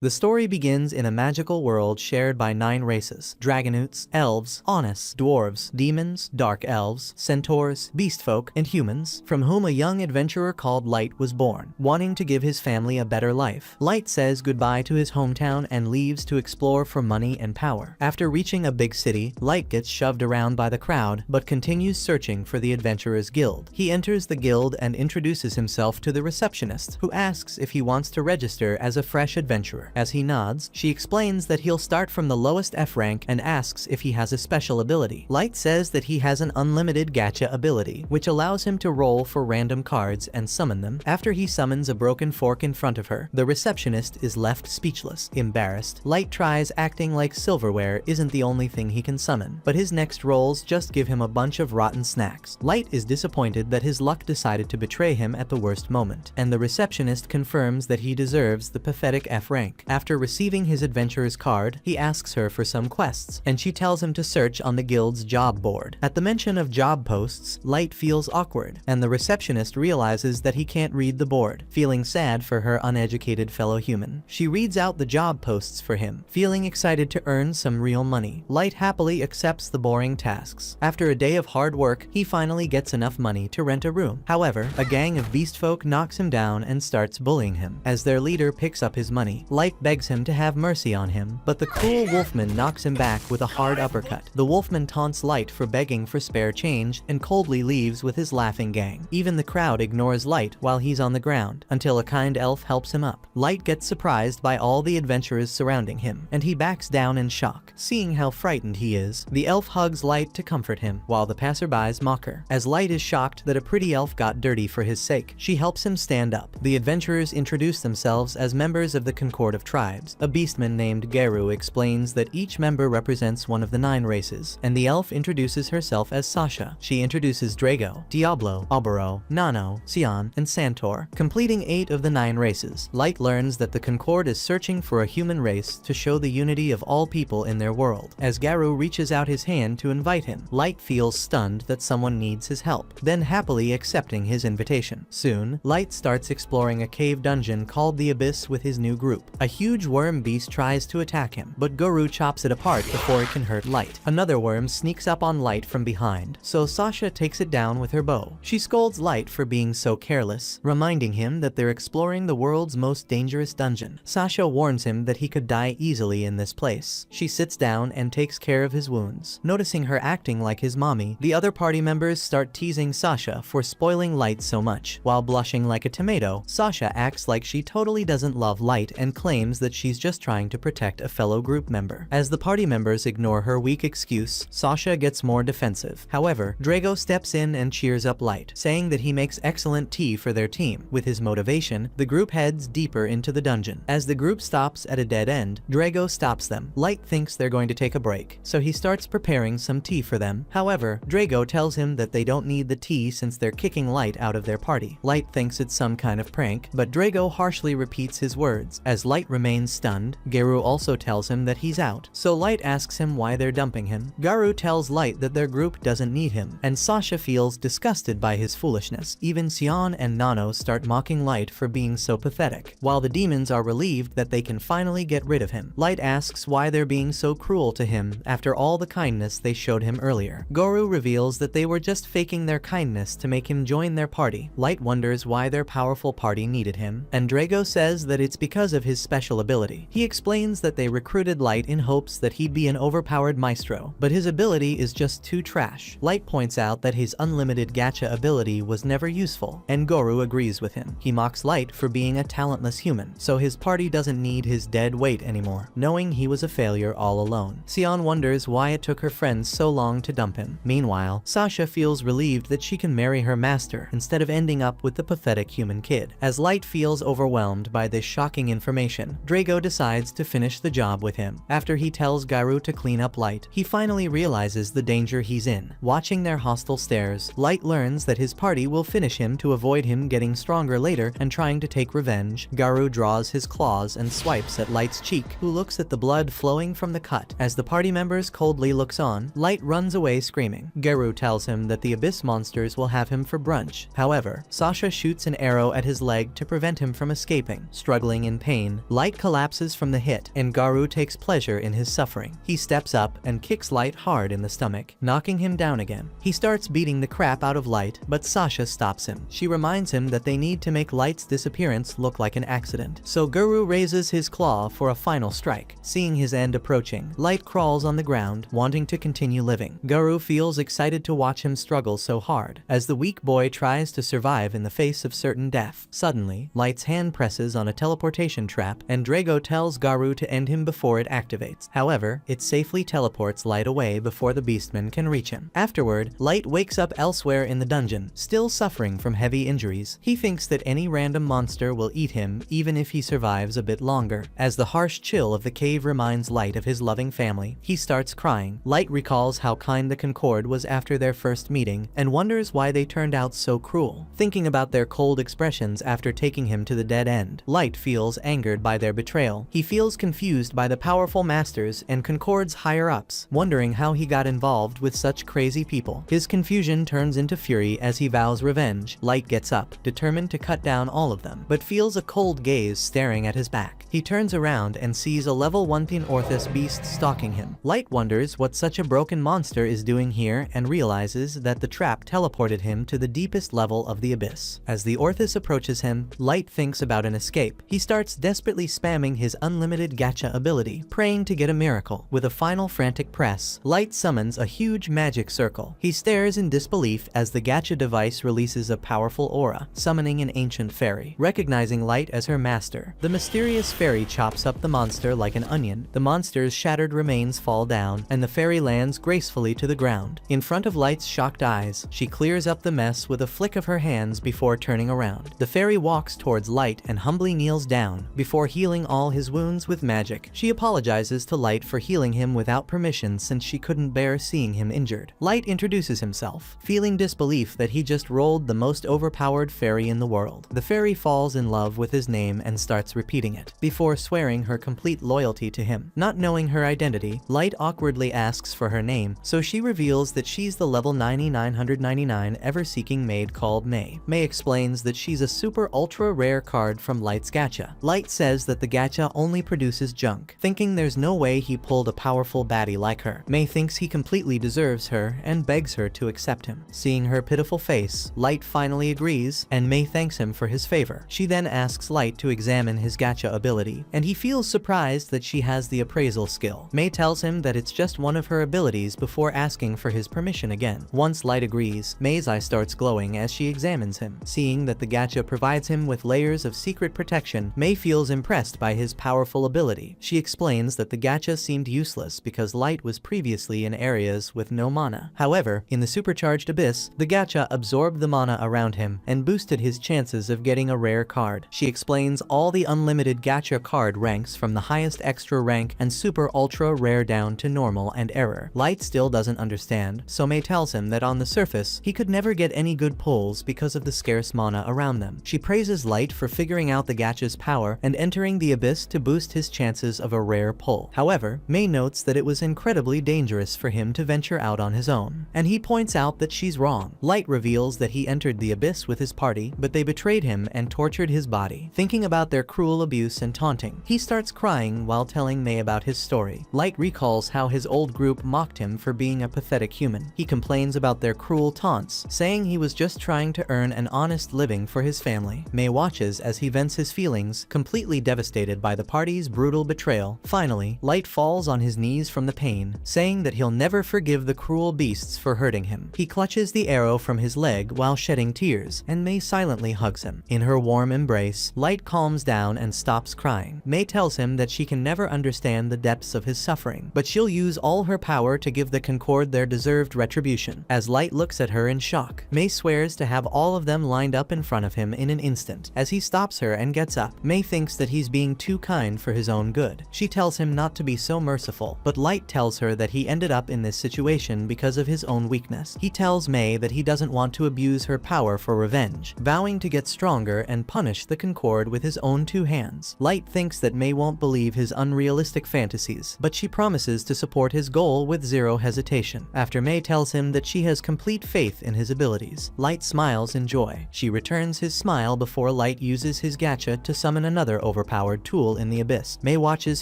The story begins in a magical world shared by 9 races: dragonutes, elves, honest, dwarves, demons, dark elves, centaurs, beastfolk, and humans, from whom a young adventurer called Light was born, wanting to give his family a better life. Light says goodbye to his hometown and leaves to explore for money and power. After reaching a big city, Light gets shoved around by the crowd, but continues searching for the Adventurers Guild. He enters the guild and introduces himself to the receptionist, who asks if he wants to register as a fresh adventurer. As he nods, she explains that he'll start from the lowest F rank and asks if he has a special ability. Light says that he has an unlimited gacha ability, which allows him to roll for random cards and summon them. After he summons a broken fork in front of her, the receptionist is left speechless. Embarrassed, Light tries acting like silverware isn't the only thing he can summon, but his next rolls just give him a bunch of rotten snacks. Light is disappointed that his luck decided to betray him at the worst moment, and the receptionist confirms that he deserves the pathetic F rank. After receiving his adventurer's card, he asks her for some quests, and she tells him to search on the guild's job board. At the mention of job posts, Light feels awkward, and the receptionist realizes that he can't read the board. Feeling sad for her uneducated fellow human, she reads out the job posts for him, feeling excited to earn some real money. Light happily accepts the boring tasks. After a day of hard work, he finally gets enough money to rent a room. However, a gang of beastfolk knocks him down and starts bullying him. As their leader picks up his money, Light begs him to have mercy on him, but the cruel wolfman knocks him back with a hard uppercut. The wolfman taunts Light for begging for spare change and coldly leaves with his laughing gang. Even the crowd ignores Light while he's on the ground, until a kind elf helps him up. Light gets surprised by all the adventurers surrounding him, and he backs down in shock. Seeing how frightened he is, the elf hugs Light to comfort him, while the passerbys mock her. As Light is shocked that a pretty elf got dirty for his sake, she helps him stand up. The adventurers introduce themselves as members of the Concord of Tribes. A beastman named Garu explains that each member represents one of the 9 races, and the elf introduces herself as Sasha. She introduces Drago, Diablo, Oboro, Nano, Sion, and Santor, completing 8 of the 9 races. Light learns that the Concord is searching for a human race to show the unity of all people in their world. As Garu reaches out his hand to invite him, Light feels stunned that someone needs his help, then happily accepting his invitation. Soon, Light starts exploring a cave dungeon called the Abyss with his new group. A huge worm beast tries to attack him, but Guru chops it apart before it can hurt Light. Another worm sneaks up on Light from behind, so Sasha takes it down with her bow. She scolds Light for being so careless, reminding him that they're exploring the world's most dangerous dungeon. Sasha warns him that he could die easily in this place. She sits down and takes care of his wounds. Noticing her acting like his mommy, the other party members start teasing Sasha for spoiling Light so much. While blushing like a tomato, Sasha acts like she totally doesn't love Light and claims that she's just trying to protect a fellow group member. As the party members ignore her weak excuse, Sasha gets more defensive. However, Drago steps in and cheers up Light, saying that he makes excellent tea for their team. With his motivation, the group heads deeper into the dungeon. As the group stops at a dead end, Drago stops them. Light thinks they're going to take a break, so he starts preparing some tea for them. However, Drago tells him that they don't need the tea since they're kicking Light out of their party. Light thinks it's some kind of prank, but Drago harshly repeats his words. As Light remains stunned, Garu also tells him that he's out, so Light asks him why they're dumping him. Garu tells Light that their group doesn't need him, and Sasha feels disgusted by his foolishness. Even Sion and Nano start mocking Light for being so pathetic, while the demons are relieved that they can finally get rid of him. Light asks why they're being so cruel to him after all the kindness they showed him earlier. Garu reveals that they were just faking their kindness to make him join their party. Light wonders why their powerful party needed him, and Drago says that it's because of his special ability. He explains that they recruited Light in hopes that he'd be an overpowered maestro, but his ability is just too trash. Light points out that his unlimited gacha ability was never useful, and Guru agrees with him. He mocks Light for being a talentless human, so his party doesn't need his dead weight anymore, knowing he was a failure all alone. Sion wonders why it took her friends so long to dump him. Meanwhile, Sasha feels relieved that she can marry her master instead of ending up with the pathetic human kid. As Light feels overwhelmed by this shocking information, Drago decides to finish the job with him. After he tells Garu to clean up Light, he finally realizes the danger he's in. Watching their hostile stares, Light learns that his party will finish him to avoid him getting stronger later and trying to take revenge. Garu draws his claws and swipes at Light's cheek, who looks at the blood flowing from the cut. As the party members coldly looks on, Light runs away screaming. Garu tells him that the abyss monsters will have him for brunch. However, Sasha shoots an arrow at his leg to prevent him from escaping. Struggling in pain, Light collapses from the hit, and Garou takes pleasure in his suffering. He steps up and kicks Light hard in the stomach, knocking him down again. He starts beating the crap out of Light, but Sasha stops him. She reminds him that they need to make Light's disappearance look like an accident. So Garou raises his claw for a final strike. Seeing his end approaching, Light crawls on the ground, wanting to continue living. Garou feels excited to watch him struggle so hard, as the weak boy tries to survive in the face of certain death. Suddenly, Light's hand presses on a teleportation trap, and Drago tells Garou to end him before it activates. However, it safely teleports Light away before the Beastman can reach him. Afterward, Light wakes up elsewhere in the dungeon, still suffering from heavy injuries. He thinks that any random monster will eat him even if he survives a bit longer. As the harsh chill of the cave reminds Light of his loving family, he starts crying. Light recalls how kind the Concord was after their first meeting, and wonders why they turned out so cruel. Thinking about their cold expressions after taking him to the dead end, Light feels angered by their betrayal. He feels confused by the powerful masters and Concord's higher-ups, wondering how he got involved with such crazy people. His confusion turns into fury as he vows revenge. Light gets up, determined to cut down all of them, but feels a cold gaze staring at his back. He turns around and sees a level 1 Orthus beast stalking him. Light wonders what such a broken monster is doing here and realizes that the trap teleported him to the deepest level of the abyss. As the Orthus approaches him, Light thinks about an escape. He starts desperately spamming his unlimited gacha ability, praying to get a miracle. With a final frantic press, Light summons a huge magic circle. He stares in disbelief as the gacha device releases a powerful aura, summoning an ancient fairy. Recognizing Light as her master, the mysterious fairy chops up the monster like an onion. The monster's shattered remains fall down, and the fairy lands gracefully to the ground. In front of Light's shocked eyes, she clears up the mess with a flick of her hands before turning around. The fairy walks towards Light and humbly kneels down, before healing all his wounds with magic. She apologizes to Light for healing him without permission since she couldn't bear seeing him injured. Light introduces himself, feeling disbelief that he just rolled the most overpowered fairy in the world. The fairy falls in love with his name and starts repeating it, before swearing her complete loyalty to him. Not knowing her identity, Light awkwardly asks for her name, so she reveals that she's the level 9999 ever-seeking maid called May. May explains that she's a super ultra rare card from Light's gacha. Light says that the gacha only produces junk, thinking there's no way he pulled a powerful baddie like her. May thinks he completely deserves her and begs her to accept him. Seeing her pitiful face, Light finally agrees, and May thanks him for his favor. She then asks Light to examine his gacha ability, and he feels surprised that she has the appraisal skill. May tells him that it's just one of her abilities before asking for his permission again. Once Light agrees, May's eye starts glowing as she examines him. Seeing that the gacha provides him with layers of secret protection, May feels impressed by his powerful ability. She explains that the gacha seemed useless because Light was previously in areas with no mana. However, in the supercharged abyss, the gacha absorbed the mana around him and boosted his chances of getting a rare card. She explains all the unlimited gacha card ranks from the highest extra rank and super ultra rare down to normal and error. Light still doesn't understand, so May tells him that on the surface, he could never get any good pulls because of the scarce mana around them. She praises Light for figuring out the gacha's power and entering the abyss to boost his chances of a rare pull. However, May notes that it was incredibly dangerous for him to venture out on his own, and he points out that she's wrong. Light reveals that he entered the abyss with his party, but they betrayed him and tortured his body. Thinking about their cruel abuse and taunting, he starts crying while telling May about his story. Light recalls how his old group mocked him for being a pathetic human. He complains about their cruel taunts, saying he was just trying to earn an honest living for his family. May watches as he vents his feelings, completely devastated by the party's brutal betrayal. Finally, Light falls on his knees from the pain, saying that he'll never forgive the cruel beasts for hurting him. He clutches the arrow from his leg while shedding tears, and May silently hugs him. In her warm embrace, Light calms down and stops crying. May tells him that she can never understand the depths of his suffering, but she'll use all her power to give the Concord their deserved retribution. As Light looks at her in shock, May swears to have all of them lined up in front of him in an instant. As he stops her and gets up, May thinks that he's being too kind for his own good. She tells him not to be so merciful, but Light tells her that he ended up in this situation because of his own weakness. He tells May that he doesn't want to abuse her power for revenge, vowing to get stronger and punish the Concord with his own two hands. Light thinks that May won't believe his unrealistic fantasies, but she promises to support his goal with zero hesitation. After May tells him that she has complete faith in his abilities, Light smiles in joy. She returns his smile before Light uses his gacha to summon another overpowered tool in the abyss. May watches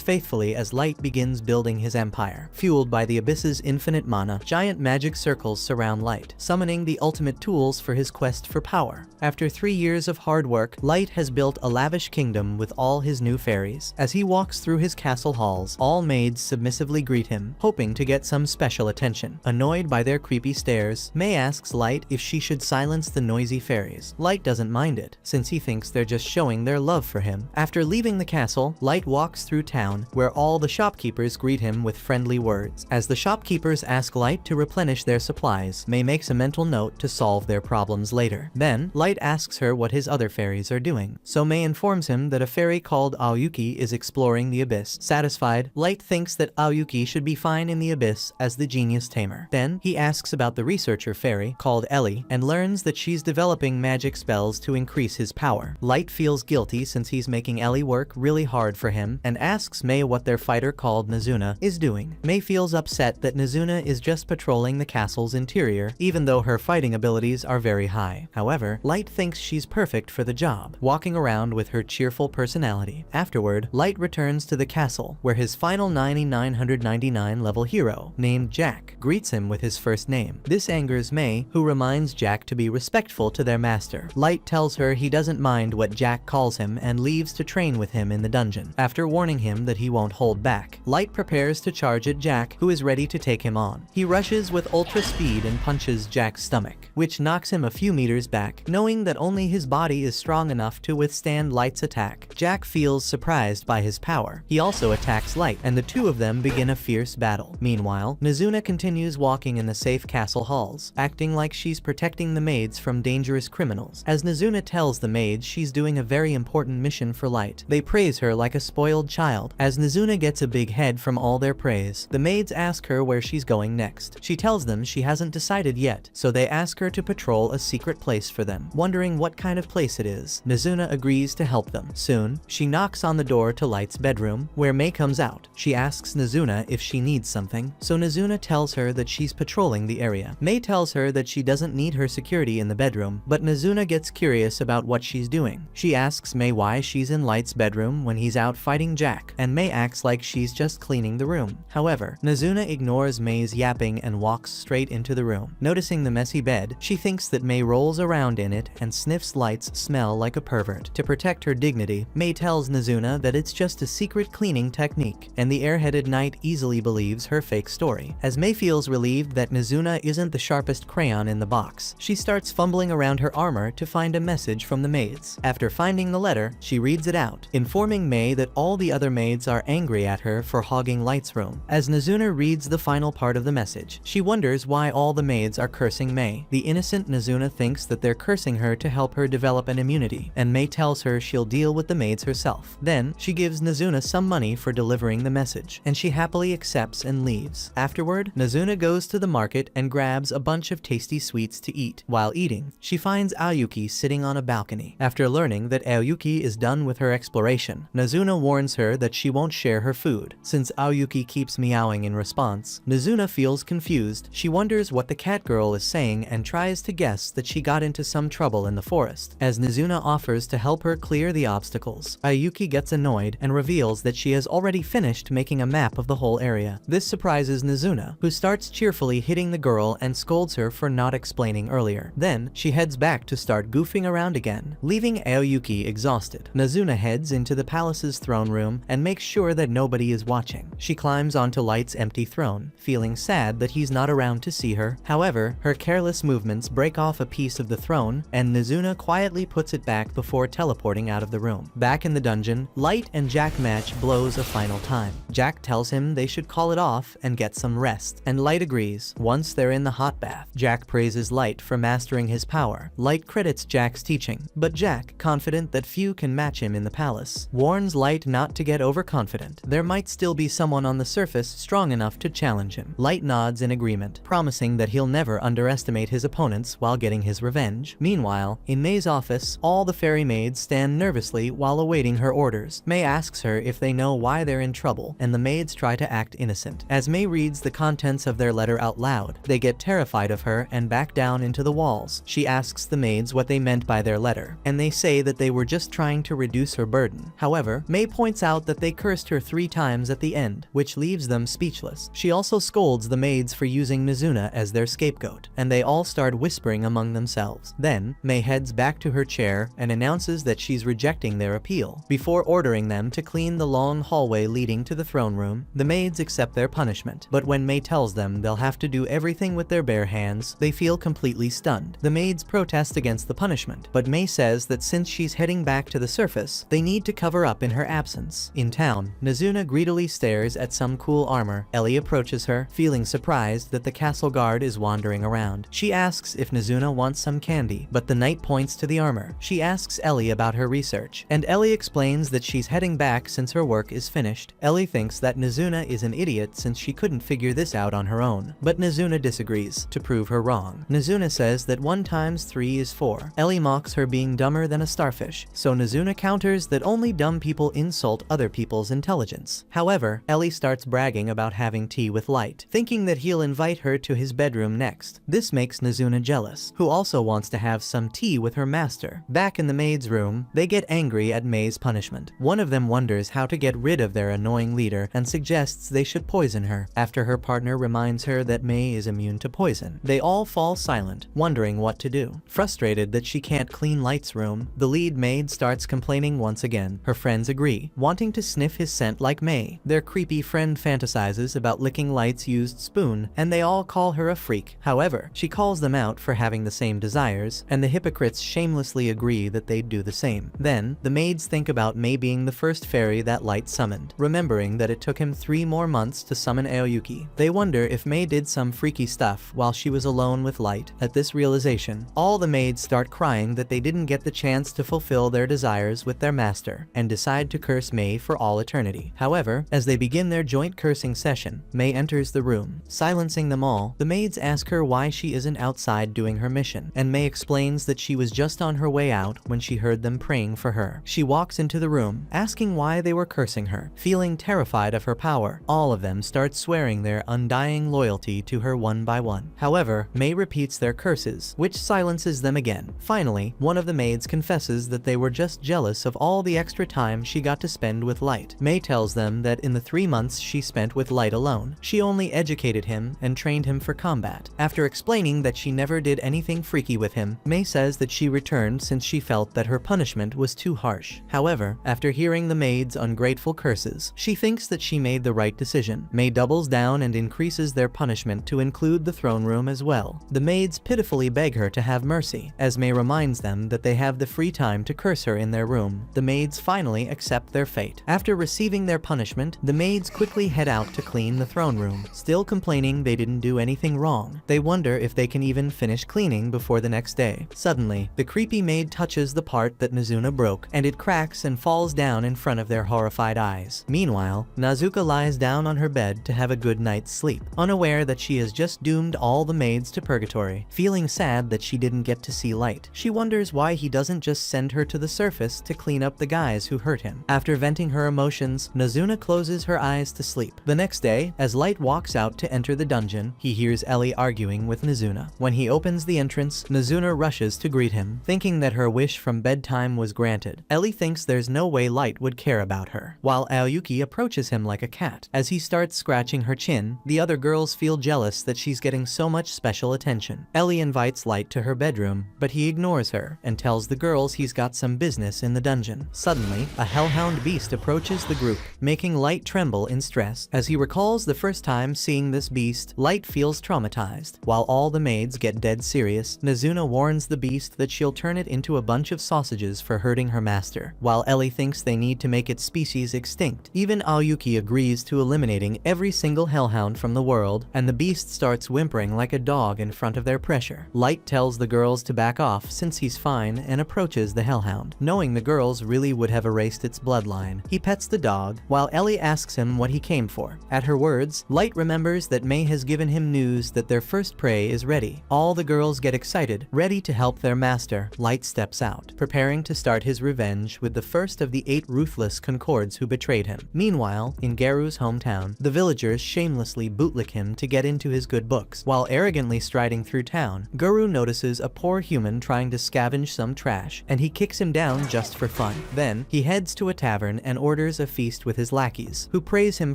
faithfully as Light begins building his empire. Fueled by the abyss's infinite mana, giant magic circles surround Light, summoning the ultimate tools for his quest for power. After 3 years of hard work, Light has built a lavish kingdom with all his new fairies. As he walks through his castle halls, all maids submissively greet him, hoping to get some special attention. Annoyed by their creepy stares, May asks Light if she should silence the noisy fairies. Light doesn't mind it, since he thinks they're just showing their love for him. After leaving the castle, Light walks through town, where all the shopkeepers greet him with friendly words. As the shopkeepers ask Light to replenish their supplies, May makes a mental note to solve their problems later. Then, Light asks her what his other fairies are doing, so May informs him that a fairy called Aoyuki is exploring the abyss. Satisfied, Light thinks that Aoyuki should be fine in the abyss as the genius tamer. Then, he asks about the researcher fairy, called Ellie, and learns that she's developing magic spells to increase his power. Light feels guilty since he's making Ellie work really hard for him, and asks May what their fighter called Nazuna is doing. May feels upset that Nazuna is just patrolling the castle's interior, even though her fighting abilities are very high. However, Light thinks she's perfect for the job, walking around with her cheerful personality. Afterward, Light returns to the castle, where his final 999 level hero, named Jack, greets him with his first name. This angers May, who reminds Jack to be respectful to their master. Light tells her he doesn't mind what Jack calls him and leaves to train with him in the dungeon. After warning him that he won't hold back, Light prepares to charge at Jack, who is ready to take him on. He rushes with ultra speed and punches Jack's stomach, which knocks him a few meters back. Knowing that only his body is strong enough to withstand Light's attack, Jack feels surprised by his power. He also attacks Light, and the two of them begin a fierce battle. Meanwhile, Nazuna continues walking in the safe castle halls, acting like she's protecting the maids from dangerous criminals. As Nazuna tells the maids she's doing a very important mission for Light, they praise her like a spoiled child. As Nazuna gets a big head from all their praise, the maids ask her where she's going next. She tells them she hasn't decided yet, so they ask her to patrol a secret place for them. Wondering what kind of place it is, Nazuna agrees to help them. Soon, she knocks on the door to Light's bedroom, where May comes out. She asks Nazuna if she needs something, so Nazuna tells her that she's patrolling the area. May tells her that she doesn't need her security in the bedroom, but Nazuna gets curious about what she's doing. She asks May why she's in Light's bedroom when he's out fighting Jack, and May acts like she's just cleaning the room. However, Nazuna ignores May's yapping and walks straight into the room. Noticing the messy bed, she thinks that May rolls around in it and sniffs Light's smell like a pervert. To protect her dignity, May tells Nazuna that it's just a secret cleaning technique, and the airheaded knight easily believes her fake story. As May feels relieved that Nazuna isn't the sharpest crayon in the box, she starts fumbling around her armor to find a message from the maids. After finding the letter, she reads it out, informing May that all the other maids are angry at her for hogging Light's room. As Nazuna reads the final part of the message, she wonders why all the maids are cursing May. The innocent Nazuna thinks that they're cursing her to help her develop an immunity, and May tells her she'll deal with the maids herself. Then, she gives Nazuna some money for delivering the message, and she happily accepts and leaves. Afterward, Nazuna goes to the market and grabs a bunch of tasty sweets to eat. While eating, she finds Aoyuki sitting on a balcony. After learning that Aoyuki is done with her exploration, Nazuna warns her that she won't share her food. Since Aoyuki keeps meowing in response, Nazuna feels confused. She wonders what the cat girl is saying and tries to guess that she got into some trouble in the forest. As Nazuna offers to help her clear the obstacles, Aoyuki gets annoyed and reveals that she has already finished making a map of the whole area. This surprises Nazuna, who starts cheerfully hitting the girl and scolds her for not explaining earlier. Then, she heads back to start goofing around again, leaving Aoyuki exhausted. Nazuna heads into the palace's throne room and makes sure that nobody is watching. She climbs onto Light's empty throne, feeling sad that he's not around to see her. However, her careless movements break off a piece of the throne, and Nazuna quietly puts it back before teleporting out of the room. Back in the dungeon, Light and Jack match blows a final time. Jack tells him they should call it off and get some rest, and Light agrees. Once they're in the hot bath, Jack praises Light for mastering his power. Light credits Jack's teaching, but Jack, confident that few can match him in the palace, warns Light not to get overconfident. There might still be someone on the surface strong enough to challenge him. Light nods in agreement, promising that he'll never underestimate his opponents while getting his revenge. Meanwhile, in May's office, all the fairy maids stand nervously while awaiting her orders. May asks her if they know why they're in trouble, and the maids try to act innocent. As May reads the contents of their letter out loud, they get terrified of her and back down into the walls. She asks the maids what they meant by their letter, and they say that they were just trying to reduce her or burden. However, May points out that they cursed her 3 times at the end, which leaves them speechless. She also scolds the maids for using Mizuna as their scapegoat, and they all start whispering among themselves. Then, May heads back to her chair and announces that she's rejecting their appeal. Before ordering them to clean the long hallway leading to the throne room, the maids accept their punishment. But when May tells them they'll have to do everything with their bare hands, they feel completely stunned. The maids protest against the punishment, but May says that since she's heading back to the surface, they need to cover up in her absence. In town, Mizuna greedily stares at some cool armor. Ellie approaches her, feeling surprised that the castle guard is wandering around. She asks if Mizuna wants some candy, but the knight points to the armor. She asks Ellie about her research, and Ellie explains that she's heading back since her work is finished. Ellie thinks that Mizuna is an idiot since she couldn't figure this out on her own, but Mizuna disagrees, to prove her wrong. Mizuna says that 1 times 3 is 4. Ellie mocks her being dumber than a starfish, so Mizuna counters that only dumb people insult other people's intelligence. However, Ellie starts bragging about having tea with Light, thinking that he'll invite her to his bedroom next. This makes Mizuna jealous, who also wants to have some tea with her master. Back in the maid's room, they get angry at May's punishment. One of them wonders how to get rid of their annoying leader and suggests they should poison her. After her partner reminds her that May is immune to poison, they all fall silent, wondering what to do. Frustrated that she can't clean Light's room, the lead maid starts complaining once again. Her friends agree, wanting to sniff his scent like May. Their creepy friend fantasizes about licking Light's used spoon, and they all call her a freak. However, she calls them out for having the same desires, and the hypocrites shamelessly agree that they'd do the same. Then, the maids think about May being the first fairy that Light summoned, remembering that it took him 3 more months to summon Aoyuki. They wonder if May did some freaky stuff while she was alone with Light. At this realization, all the maids start crying that they didn't get the chance to fulfill their desires with their master, and decide to curse May for all eternity. However, as they begin their joint cursing session, May enters the room. Silencing them all, the maids ask her why she isn't outside doing her mission, and May explains that she was just on her way out when she heard them praying for her. She walks into the room, asking why they were cursing her. Feeling terrified of her power, all of them start swearing their undying loyalty to her one by one. However, May repeats their curses, which silences them again. Finally, one of the maids confesses that they were just jealous of all the extra time she got to spend with Light. May tells them that in the 3 months she spent with Light alone, she only educated him and trained him for combat. After explaining that she never did anything freaky with him, May says that she returned since she felt that her punishment was too harsh. However, after hearing the maid's ungrateful curses, she thinks that she made the right decision. May doubles down and increases their punishment to include the throne room as well. The maids pitifully beg her to have mercy, as May reminds them that they have the free time to curse her in their room. The maids finally accept their fate. After receiving their punishment, the maids quickly head out to clean the throne room, still complaining they didn't do anything wrong. They wonder if they can even finish cleaning before the next day. Suddenly, the creepy maid touches the part that Mizuna broke, and it cracks and falls down in front of their horrified eyes. Meanwhile, Nazuka lies down on her bed to have a good night's sleep, unaware that she has just doomed all the maids to purgatory. Feeling sad that she didn't get to see Light, she wonders why he doesn't just send her to the surface to clean up the guys who hurt him. After venting her emotions, Nazuna closes her eyes to sleep. The next day, as Light walks out to enter the dungeon, he hears Ellie arguing with Nazuna. When he opens the entrance, Nazuna rushes to greet him, thinking that her wish from bedtime was granted. Ellie thinks there's no way Light would care about her, while Aoyuki approaches him like a cat. As he starts scratching her chin, the other girls feel jealous that she's getting so much special attention. Ellie invites Light to her bedroom, but he ignores her and tells the girls he's got some business in the dungeon. Suddenly, a hellhound beast approaches the group, making Light tremble in stress. As he recalls the first time seeing this beast, Light feels traumatized. While all the maids get dead serious, Nazuna warns the beast that she'll turn it into a bunch of sausages for hurting her master. While Ellie thinks they need to make its species extinct, even Aoyuki agrees to eliminating every single hellhound from the world, and the beast starts whimpering like a dog in front of their pressure. Light tells the girls to back off since he's fine and approaches the hellhound. Knowing the girls really would have erased its bloodline, he pets the dog, while Ellie asks him what he came for. At her words, Light remembers that May has given him news that their first prey is ready. All the girls get excited, ready to help their master. Light steps out, preparing to start his revenge with the first of the 8 ruthless Concords who betrayed him. Meanwhile, in Garu's hometown, the villagers shamelessly bootlick him to get into his good books. While arrogantly striding through town, Garu notices a poor human trying to scavenge some trash, and he kicks him down just for fun. gone. Then, he heads to a tavern and orders a feast with his lackeys, who praise him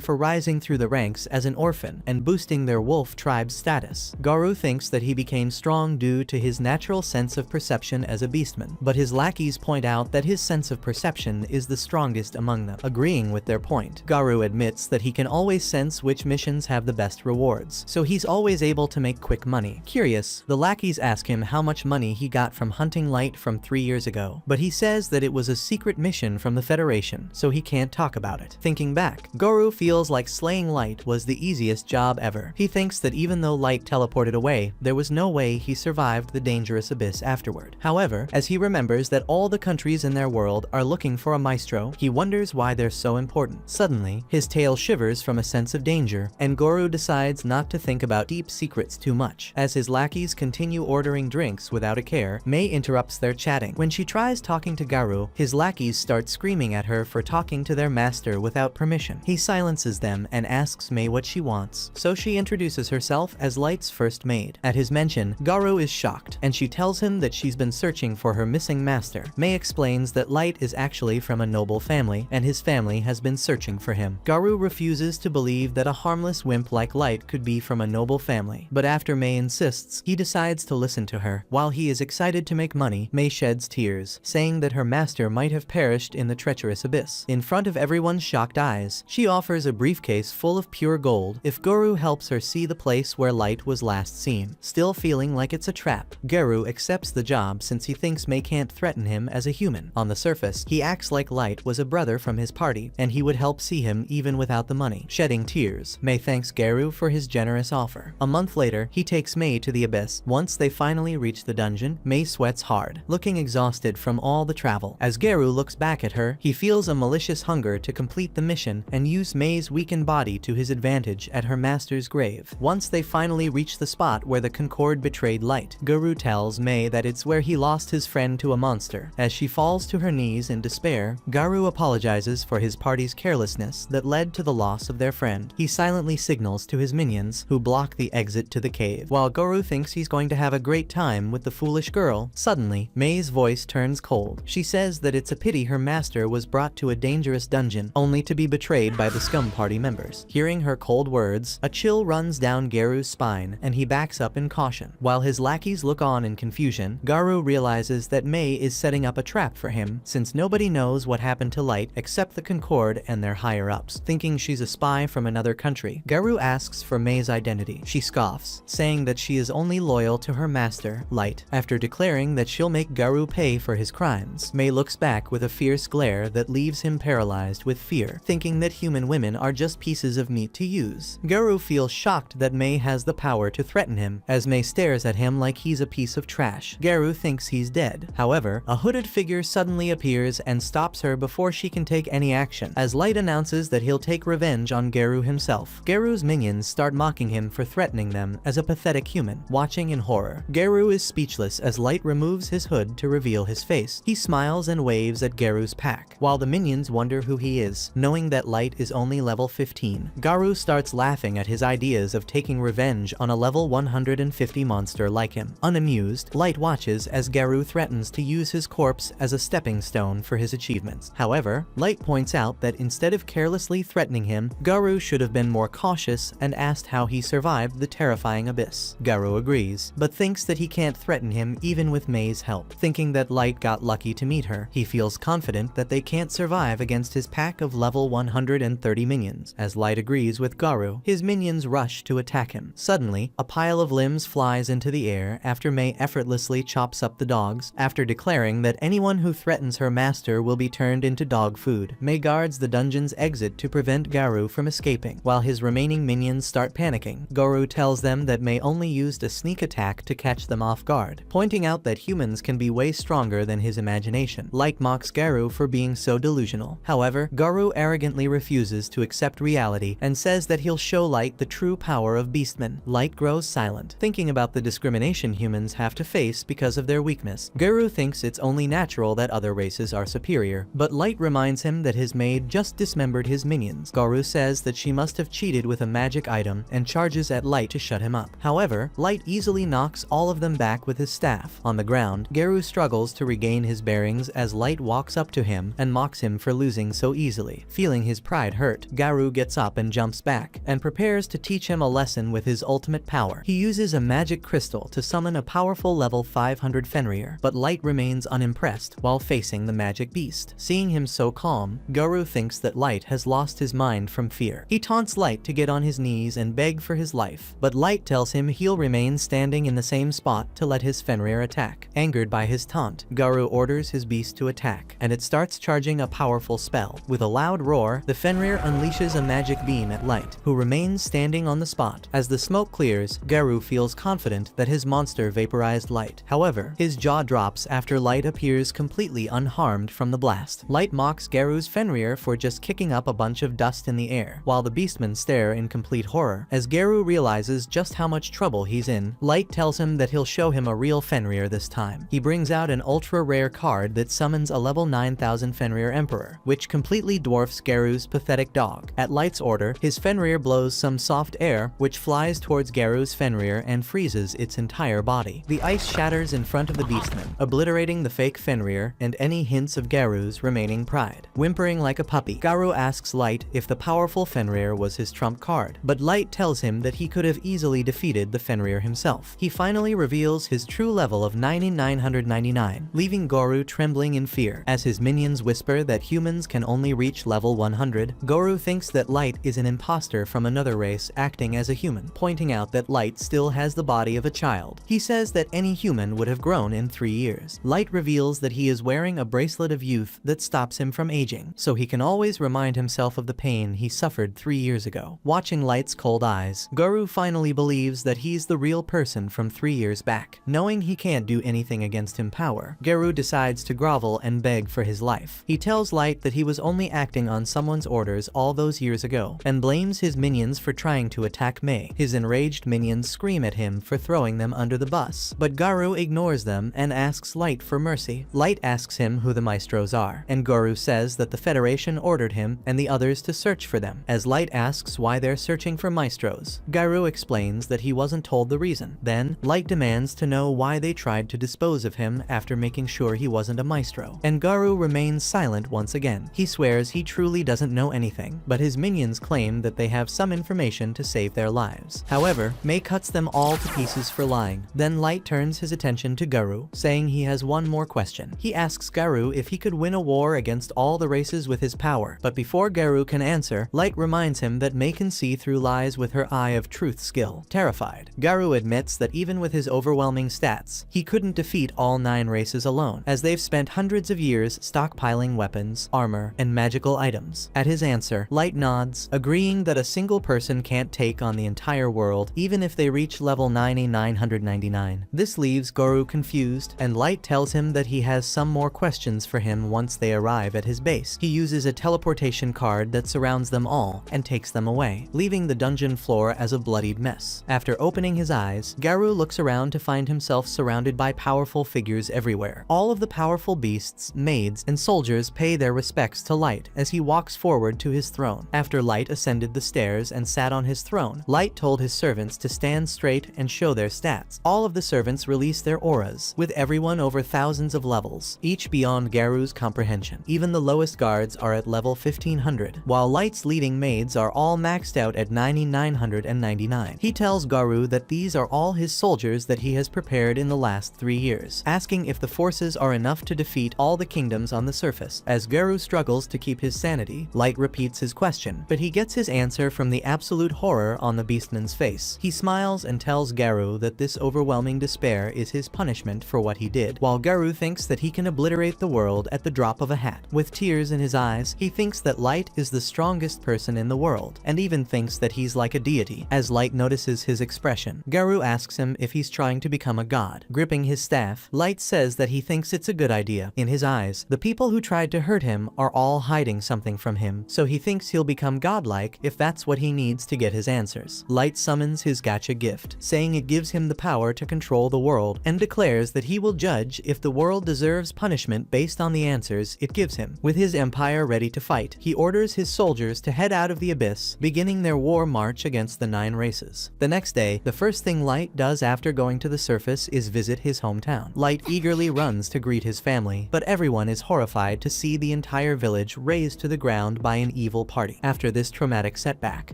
for rising through the ranks as an orphan and boosting their wolf tribe's status. Garou thinks that he became strong due to his natural sense of perception as a beastman, but his lackeys point out that his sense of perception is the strongest among them. Agreeing with their point, Garou admits that he can always sense which missions have the best rewards, so he's always able to make quick money. Curious, the lackeys ask him how much money he got from hunting Light from 3 years ago, but he says that it was a secret mission from the Federation, so he can't talk about it. Thinking back, Garou feels like slaying Light was the easiest job ever. He thinks that even though Light teleported away, there was no way he survived the dangerous abyss afterward. However, as he remembers that all the countries in their world are looking for a maestro, he wonders why they're so important. Suddenly, his tail shivers from a sense of danger, and Garou decides not to think about deep secrets too much. As his lackeys continue ordering drinks without a care, May interrupts their chatting. When she tries talking to Garou, his lackeys start screaming at her for talking to their master without permission. He silences them and asks May what she wants, so she introduces herself as Light's first maid. At his mention, Garou is shocked, and she tells him that she's been searching for her missing master. May explains that Light is actually from a noble family, and his family has been searching for him. Garou refuses to believe that a harmless wimp like Light could be from a noble family, but after May insists, he decides to listen to her. While he is excited to make money, May sheds tears, saying that her master might have perished in the treacherous abyss. In front of everyone's shocked eyes, she offers a briefcase full of pure gold if Garou helps her see the place where Light was last seen. Still feeling like it's a trap, Garou accepts the job since he thinks May can't threaten him as a human. On the surface, he acts like Light was a brother from his party, and he would help see him even without the money. Shedding tears, May thanks Garou for his generous offer. A month later, he takes May to the abyss. Once they finally reach the dungeon, May sweats hard, looking exhausted from all the travel. As Garou looks back at her, he feels a malicious hunger to complete the mission and use May's weakened body to his advantage at her master's grave. Once they finally reach the spot where the Concord betrayed Light, Garou tells May that it's where he lost his friend to a monster. As she falls to her knees in despair, Garou apologizes for his party's carelessness that led to the loss of their friend. He silently signals to his minions, who block the exit to the cave. While Garou thinks he's going to have a great time with the foolish girl, suddenly, May's voice turns cold. She says that it's a pity her master was brought to a dangerous dungeon, only to be betrayed by the scum party members. Hearing her cold words, a chill runs down Garou's spine, and he backs up in caution. While his lackeys look on in confusion, Garou realizes that May is setting up a trap for him, since nobody knows what happened to Light except the Concord and their higher-ups. Thinking she's a spy from another country, Garou asks for May's identity. She scoffs, saying that she is only loyal to her master, Light. After declaring that she'll make Garou pay for his crimes, May looks back with a fierce glare that leaves him paralyzed with fear, thinking that human women are just pieces of meat to use. Garou feels shocked that May has the power to threaten him, as May stares at him like he's a piece of trash. Garou thinks he's dead. However, a hooded figure suddenly appears and stops her before she can take any action, as Light announces that he'll take revenge on Garou himself. Garou's minions start mocking him for threatening them as a pathetic human. Watching in horror, Garou is speechless as Light removes his hood to reveal his face. He smiles and waves at Garou's pack, while the minions wonder who he is, knowing that Light is only level 15. Garou starts laughing at his ideas of taking revenge on a level 150 monster like him. Unamused, Light watches as Garou threatens to use his corpse as a stepping stone for his achievements. However, Light points out that instead of carelessly threatening him, Garou should have been more cautious and asked how he survived the terrifying abyss. Garou agrees, but thinks that he can't threaten him even with May's help. Thinking that Light got lucky to meet her, he feels confident that they can't survive against his pack of level 130 minions. As Light agrees with Garou, his minions rush to attack him. Suddenly, a pile of limbs flies into the air after May effortlessly chops up the dogs, after declaring that anyone who threatens her master will be turned into dog food. May guards the dungeon's exit to prevent Garou from escaping. While his remaining minions start panicking, Garou tells them that May only used a sneak attack to catch them off guard, pointing out that humans can be way stronger than his imagination. Light mocks Garou for being so delusional. However, Garou arrogantly refuses to accept reality and says that he'll show Light the true power of beastmen. Light grows silent, thinking about the discrimination humans have to face because of their weakness. Garou thinks it's only natural that other races are superior, but Light reminds him that his maid just dismembered his minions. Garou says that she must have cheated with a magic item and charges at Light to shut him up. However, Light easily knocks all of them back with his staff. On the ground, Garou struggles to regain his bearings as Light Light walks up to him and mocks him for losing so easily. Feeling his pride hurt, Garou gets up and jumps back, and prepares to teach him a lesson with his ultimate power. He uses a magic crystal to summon a powerful level 500 Fenrir, but Light remains unimpressed while facing the magic beast. Seeing him so calm, Garou thinks that Light has lost his mind from fear. He taunts Light to get on his knees and beg for his life, but Light tells him he'll remain standing in the same spot to let his Fenrir attack. Angered by his taunt, Garou orders his beast to attack, and it starts charging a powerful spell. With a loud roar, the Fenrir unleashes a magic beam at Light, who remains standing on the spot. As the smoke clears, Garou feels confident that his monster vaporized Light. However, his jaw drops after Light appears completely unharmed from the blast. Light mocks Garou's Fenrir for just kicking up a bunch of dust in the air, while the beastmen stare in complete horror. As Garou realizes just how much trouble he's in, Light tells him that he'll show him a real Fenrir this time. He brings out an ultra-rare card that summons a level 9000 Fenrir Emperor, which completely dwarfs Garou's pathetic dog. At Light's order, his Fenrir blows some soft air, which flies towards Garou's Fenrir and freezes its entire body. The ice shatters in front of the beastmen, obliterating the fake Fenrir and any hints of Garou's remaining pride. Whimpering like a puppy, Garou asks Light if the powerful Fenrir was his trump card, but Light tells him that he could have easily defeated the Fenrir himself. He finally reveals his true level of 9999, leaving Garou trembling in fear. As his minions whisper that humans can only reach level 100, Garou thinks that Light is an imposter from another race acting as a human, pointing out that Light still has the body of a child. He says that any human would have grown in 3 years. Light reveals that he is wearing a bracelet of youth that stops him from aging, so he can always remind himself of the pain he suffered 3 years ago. Watching Light's cold eyes, Garou finally believes that he's the real person from 3 years back. Knowing he can't do anything against him power, Garou decides to grovel and beg for his life. He tells Light that he was only acting on someone's orders all those years ago, and blames his minions for trying to attack May. His enraged minions scream at him for throwing them under the bus, but Garou ignores them and asks Light for mercy. Light asks him who the maestros are, and Garou says that the Federation ordered him and the others to search for them. As Light asks why they're searching for maestros, Garou explains that he wasn't told the reason. Then, Light demands to know why they tried to dispose of him after making sure he wasn't a maestro, and Garou remains silent once again. He swears he truly doesn't know anything, but his minions claim that they have some information to save their lives. However, May cuts them all to pieces for lying. Then Light turns his attention to Garou, saying he has one more question. He asks Garou if he could win a war against all the races with his power, but before Garou can answer, Light reminds him that May can see through lies with her Eye of Truth skill. Terrified, Garou admits that even with his overwhelming stats, he couldn't defeat all 9 races alone, as they've spent hundreds of years stockpiling weapons, armor, and magical items. At his answer, Light nods, agreeing that a single person can't take on the entire world, even if they reach level 9999. This leaves Garou confused, and Light tells him that he has some more questions for him once they arrive at his base. He uses a teleportation card that surrounds them all and takes them away, leaving the dungeon floor as a bloodied mess. After opening his eyes, Garou looks around to find himself surrounded by powerful figures everywhere. All of the powerful beasts, maids, and soldiers pay their respects to Light as he walks forward to his throne. After Light ascended the stairs and sat on his throne, Light told his servants to stand straight and show their stats. All of the servants release their auras, with everyone over thousands of levels, each beyond Garou's comprehension. Even the lowest guards are at level 1500, while Light's leading maids are all maxed out at 9999. He tells Garou that these are all his soldiers that he has prepared in the last 3 years, asking if the forces are enough to defeat all the kingdoms on the surface. As Garou struggles to keep his sanity, Light repeats his question, but he gets his answer from the absolute horror on the beastman's face. He smiles and tells Garou that this overwhelming despair is his punishment for what he did, while Garou thinks that he can obliterate the world at the drop of a hat. With tears in his eyes, he thinks that Light is the strongest person in the world, and even thinks that he's like a deity. As Light notices his expression, Garou asks him if he's trying to become a god. Gripping his staff, Light says that he thinks it's a good idea. In his eyes, the people who tried to hurt him are all hiding something from him, so he thinks he'll become godlike if that's what he needs to get his answers. Light summons his gacha gift, saying it gives him the power to control the world, and declares that he will judge if the world deserves punishment based on the answers it gives him. With his empire ready to fight, he orders his soldiers to head out of the abyss, beginning their war march against the 9 races. The next day, the first thing Light does after going to the surface is visit his hometown. Light eagerly runs to greet his family, but but everyone is horrified to see the entire village razed to the ground by an evil party. After this traumatic setback,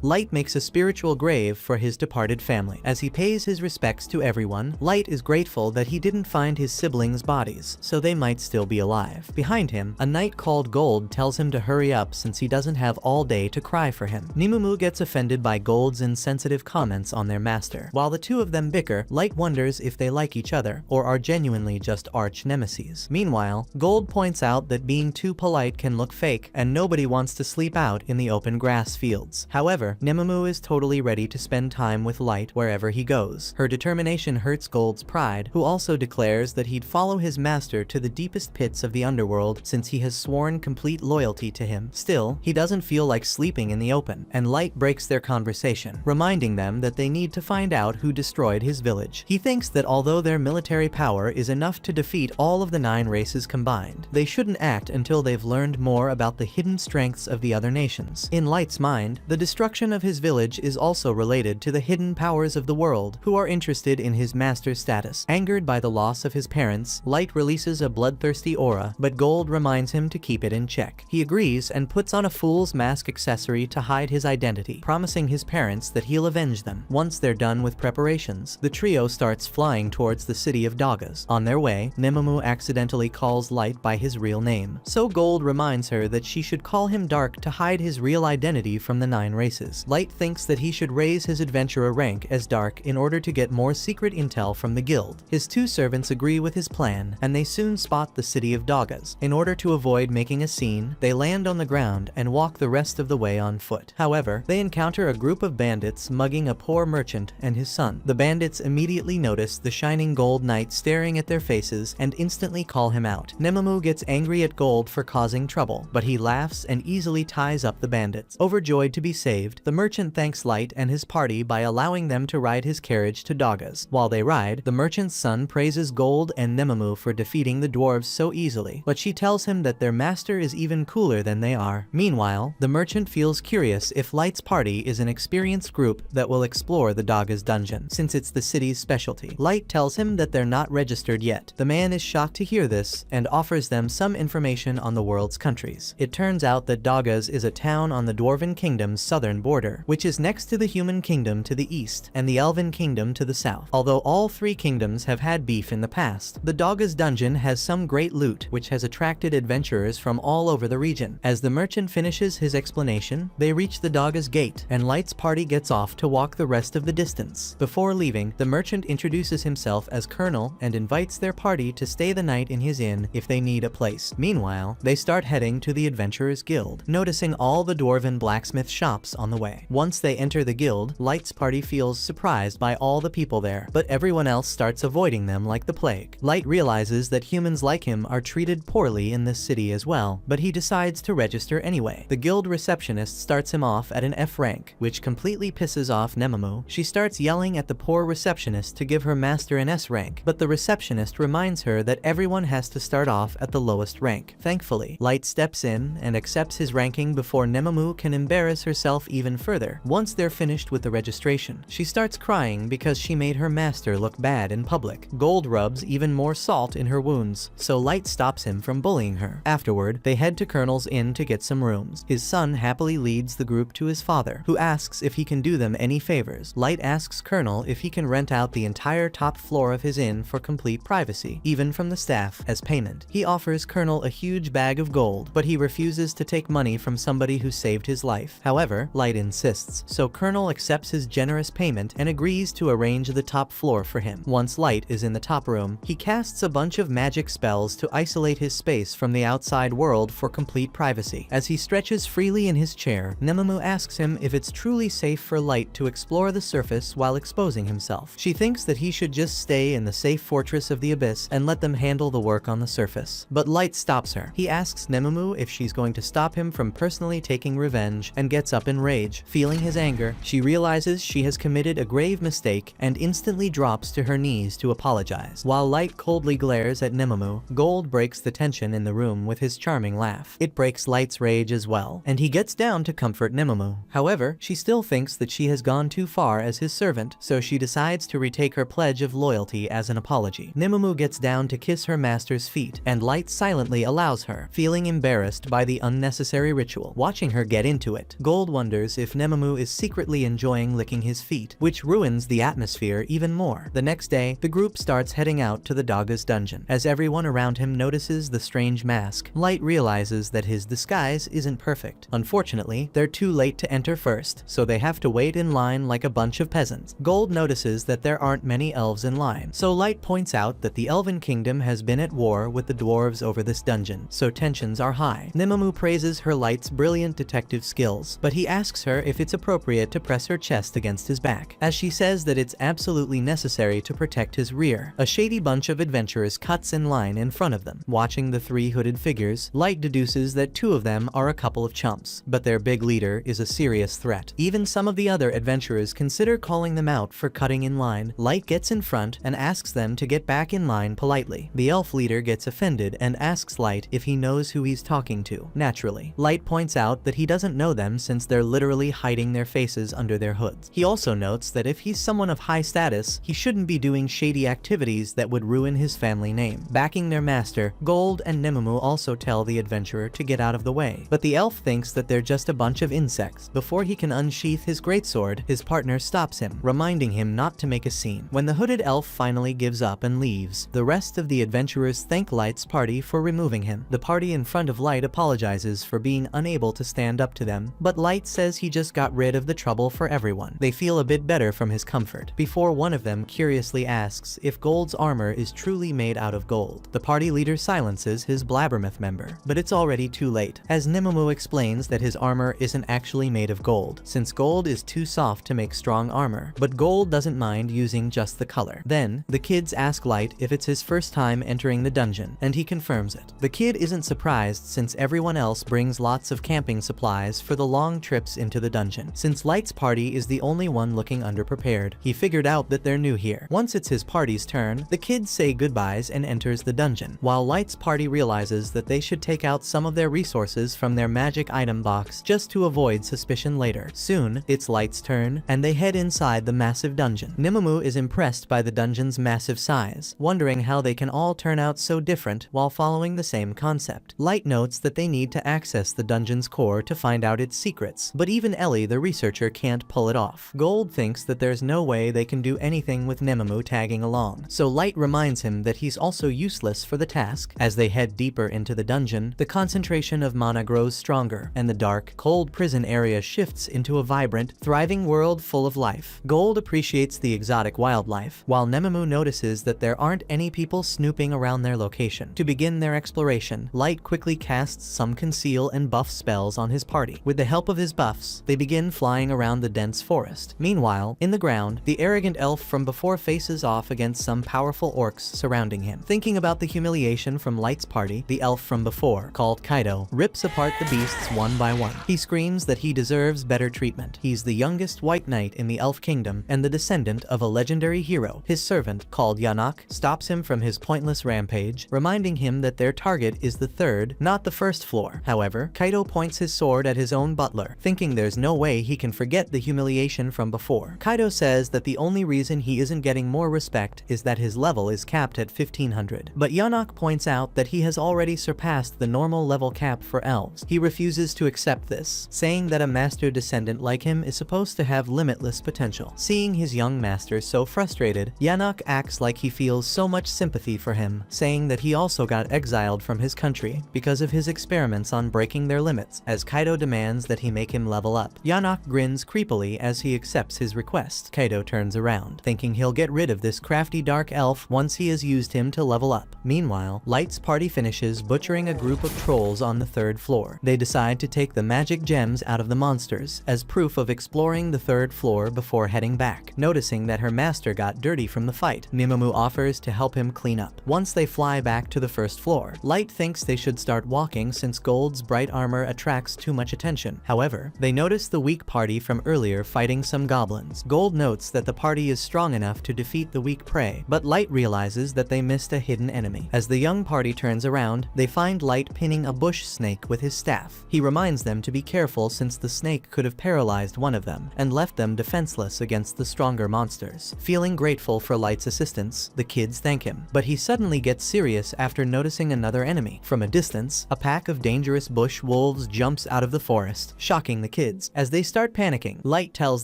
Light makes a spiritual grave for his departed family. As he pays his respects to everyone, Light is grateful that he didn't find his siblings' bodies, so they might still be alive. Behind him, a knight called Gold tells him to hurry up since he doesn't have all day to cry for him. Nemumu gets offended by Gold's insensitive comments on their master. While the two of them bicker, Light wonders if they like each other, or are genuinely just arch nemesis. Meanwhile, Gold points out that being too polite can look fake, and nobody wants to sleep out in the open grass fields. However, Nemumu is totally ready to spend time with Light wherever he goes. Her determination hurts Gold's pride, who also declares that he'd follow his master to the deepest pits of the underworld since he has sworn complete loyalty to him. Still, he doesn't feel like sleeping in the open, and Light breaks their conversation, reminding them that they need to find out who destroyed his village. He thinks that although their military power is enough to defeat all of the 9 races combined, they shouldn't act until they've learned more about the hidden strengths of the other nations. In Light's mind, the destruction of his village is also related to the hidden powers of the world, who are interested in his master's status. Angered by the loss of his parents, Light releases a bloodthirsty aura, but Gold reminds him to keep it in check. He agrees and puts on a fool's mask accessory to hide his identity, promising his parents that he'll avenge them. Once they're done with preparations, the trio starts flying towards the city of Dagas. On their way, Nemumu accidentally calls Light by his real name, so Gold reminds her that she should call him Dark to hide his real identity from the 9 races. Light thinks that he should raise his adventurer rank as Dark in order to get more secret intel from the guild. His 2 servants agree with his plan, and they soon spot the city of Dagas. In order to avoid making a scene, they land on the ground and walk the rest of the way on foot. However, they encounter a group of bandits mugging a poor merchant and his son. The bandits immediately notice the shining Gold Knight staring at their faces and instantly call him out. Nemumu gets angry at Gold for causing trouble, but he laughs and easily ties up the bandits. Overjoyed to be saved, the merchant thanks Light and his party by allowing them to ride his carriage to Dagas. While they ride, the merchant's son praises Gold and Nemumu for defeating the dwarves so easily, but she tells him that their master is even cooler than they are. Meanwhile, the merchant feels curious if Light's party is an experienced group that will explore the Dagas dungeon, since it's the city's specialty. Light tells him that they're not registered yet. The man is shocked to hear this and offers them some information on the world's countries. It turns out that Dagas is a town on the Dwarven Kingdom's southern border, which is next to the Human Kingdom to the east and the Elven Kingdom to the south. Although all 3 kingdoms have had beef in the past, the Dagas dungeon has some great loot which has attracted adventurers from all over the region. As the merchant finishes his explanation, they reach the Dagas gate, and Light's party gets off to walk the rest of the distance. Before leaving, the merchant introduces himself as Colonel and invites their party to stay the night in his inn if they need a place. Meanwhile, they start heading to the Adventurers Guild, noticing all the dwarven blacksmith shops on the way. Once they enter the guild, Light's party feels surprised by all the people there, but everyone else starts avoiding them like the plague. Light realizes that humans like him are treated poorly in this city as well, but he decides to register anyway. The guild receptionist starts him off at an F rank, which completely pisses off Nemumu. She starts yelling at the poor receptionist to give her master an S rank, but the receptionist reminds her that everyone has to start off at the lowest rank. Thankfully, Light steps in and accepts his ranking before Nemumu can embarrass herself even further. Once they're finished with the registration, she starts crying because she made her master look bad in public. Gold rubs even more salt in her wounds, so Light stops him from bullying her. Afterward, they head to Colonel's inn to get some rooms. His son happily leads the group to his father, who asks if he can do them any favors. Light asks Colonel if he can rent out the entire top floor of his inn for complete privacy, even from the staff, as payment. He offers Colonel a huge bag of gold, but he refuses to take money from somebody who saved his life. However, Light insists, so Colonel accepts his generous payment and agrees to arrange the top floor for him. Once Light is in the top room, he casts a bunch of magic spells to isolate his space from the outside world for complete privacy. As he stretches freely in his chair, Nemumu asks him if it's truly safe for Light to explore the surface while exposing himself. She thinks that he should just stay in the safe fortress of the abyss and let them handle the work on the surface. But Light stops her. He asks Nemumu if she's going to stop him from personally taking revenge and gets up in rage. Feeling his anger, she realizes she has committed a grave mistake and instantly drops to her knees to apologize. While Light coldly glares at Nemumu, Gold breaks the tension in the room with his charming laugh. It breaks Light's rage as well, and he gets down to comfort Nemumu. However, she still thinks that she has gone too far as his servant, so she decides to retake her pledge of loyalty as an apology. Nemumu gets down to kiss her master's feet feet, and Light silently allows her, feeling embarrassed by the unnecessary ritual. Watching her get into it, Gold wonders if Nememu is secretly enjoying licking his feet, which ruins the atmosphere even more. The next day, the group starts heading out to the Daga's dungeon. As everyone around him notices the strange mask, Light realizes that his disguise isn't perfect. Unfortunately, they're too late to enter first, so they have to wait in line like a bunch of peasants. Gold notices that there aren't many elves in line, so Light points out that the Elven Kingdom has been at war with the dwarves over this dungeon, so tensions are high. Nememu praises her Light's brilliant detective skills, but he asks her if it's appropriate to press her chest against his back, as she says that it's absolutely necessary to protect his rear. A shady bunch of adventurers cuts in line in front of them. Watching the three hooded figures, Light deduces that two of them are a couple of chumps, but their big leader is a serious threat. Even some of the other adventurers consider calling them out for cutting in line. Light gets in front and asks them to get back in line politely. The elf leader gets offended and asks Light if he knows who he's talking to. Naturally, Light points out that he doesn't know them since they're literally hiding their faces under their hoods. He also notes that if he's someone of high status, he shouldn't be doing shady activities that would ruin his family name. Backing their master, Gold and Nememu also tell the adventurer to get out of the way, but the elf thinks that they're just a bunch of insects. Before he can unsheath his greatsword, his partner stops him, reminding him not to make a scene. When the hooded elf finally gives up and leaves, the rest of the adventurers thank Light's party for removing him. The party in front of Light apologizes for being unable to stand up to them, but Light says he just got rid of the trouble for everyone. They feel a bit better from his comfort, before one of them curiously asks if Gold's armor is truly made out of gold. The party leader silences his blabbermouth member, but it's already too late, as Nememu explains that his armor isn't actually made of gold, since gold is too soft to make strong armor, but Gold doesn't mind using just the color. Then, the kids ask Light if it's his first time entering the dungeon, and he confirms it. The kid isn't surprised since everyone else brings lots of camping supplies for the long trips into the dungeon. Since Light's party is the only one looking underprepared, he figured out that they're new here. Once it's his party's turn, the kids say goodbyes and enters the dungeon, while Light's party realizes that they should take out some of their resources from their magic item box just to avoid suspicion later. Soon, it's Light's turn, and they head inside the massive dungeon. Nememu is impressed by the dungeon's massive size, wondering how they can all turn out so different while following the same concept. Light notes that they need to access the dungeon's core to find out its secrets, but even Ellie, the researcher, can't pull it off. Gold thinks that there's no way they can do anything with Nememu tagging along, so Light reminds him that he's also useless for the task. As they head deeper into the dungeon, the concentration of mana grows stronger, and the dark, cold prison area shifts into a vibrant, thriving world full of life. Gold appreciates the exotic wildlife, while Nememu notices that there aren't any people snooping around their location. To begin their exploration, Light quickly casts some conceal and buff spells on his party. With the help of his buffs, they begin flying around the dense forest. Meanwhile, in the ground, the arrogant elf from before faces off against some powerful orcs surrounding him. Thinking about the humiliation from Light's party, the elf from before, called Kaido, rips apart the beasts one by one. He screams that he deserves better treatment. He's the youngest white knight in the Elf Kingdom and the descendant of a legendary hero. His servant, called Yanak, stops him from his pointless rampage, reminding him that their target is the third, not the first floor. However, Kaido points his sword at his own butler, thinking there's no way he can forget the humiliation from before. Kaido says that the only reason he isn't getting more respect is that his level is capped at 1500. But Yanak points out that he has already surpassed the normal level cap for elves. He refuses to accept this, saying that a master descendant like him is supposed to have limitless potential. Seeing his young master so frustrated, Yanak acts like he feels so much sympathy for him, saying that he also got exiled from his country because of his experiments on breaking their limits, as Kaido demands that he make him level up. Yanak grins creepily as he accepts his request. Kaido turns around, thinking he'll get rid of this crafty dark elf once he has used him to level up. Meanwhile, Light's party finishes butchering a group of trolls on the third floor. They decide to take the magic gems out of the monsters as proof of exploring the third floor before heading back. Noticing that her master got dirty from the fight, Nememu offers to help him clean up. Once they fly back to the first floor, Light thinks they should start walking since Gold's bright armor attracts too much attention. However, they notice the weak party from earlier fighting some goblins. Gold notes that the party is strong enough to defeat the weak prey, but Light realizes that they missed a hidden enemy. As the young party turns around, they find Light pinning a bush snake with his staff. He reminds them to be careful since the snake could have paralyzed one of them and left them defenseless against the stronger monsters. Feeling grateful for Light's assistance, the kids thank him, but he suddenly gets serious curious after noticing another enemy. From a distance, a pack of dangerous bush wolves jumps out of the forest, shocking the kids. As they start panicking, Light tells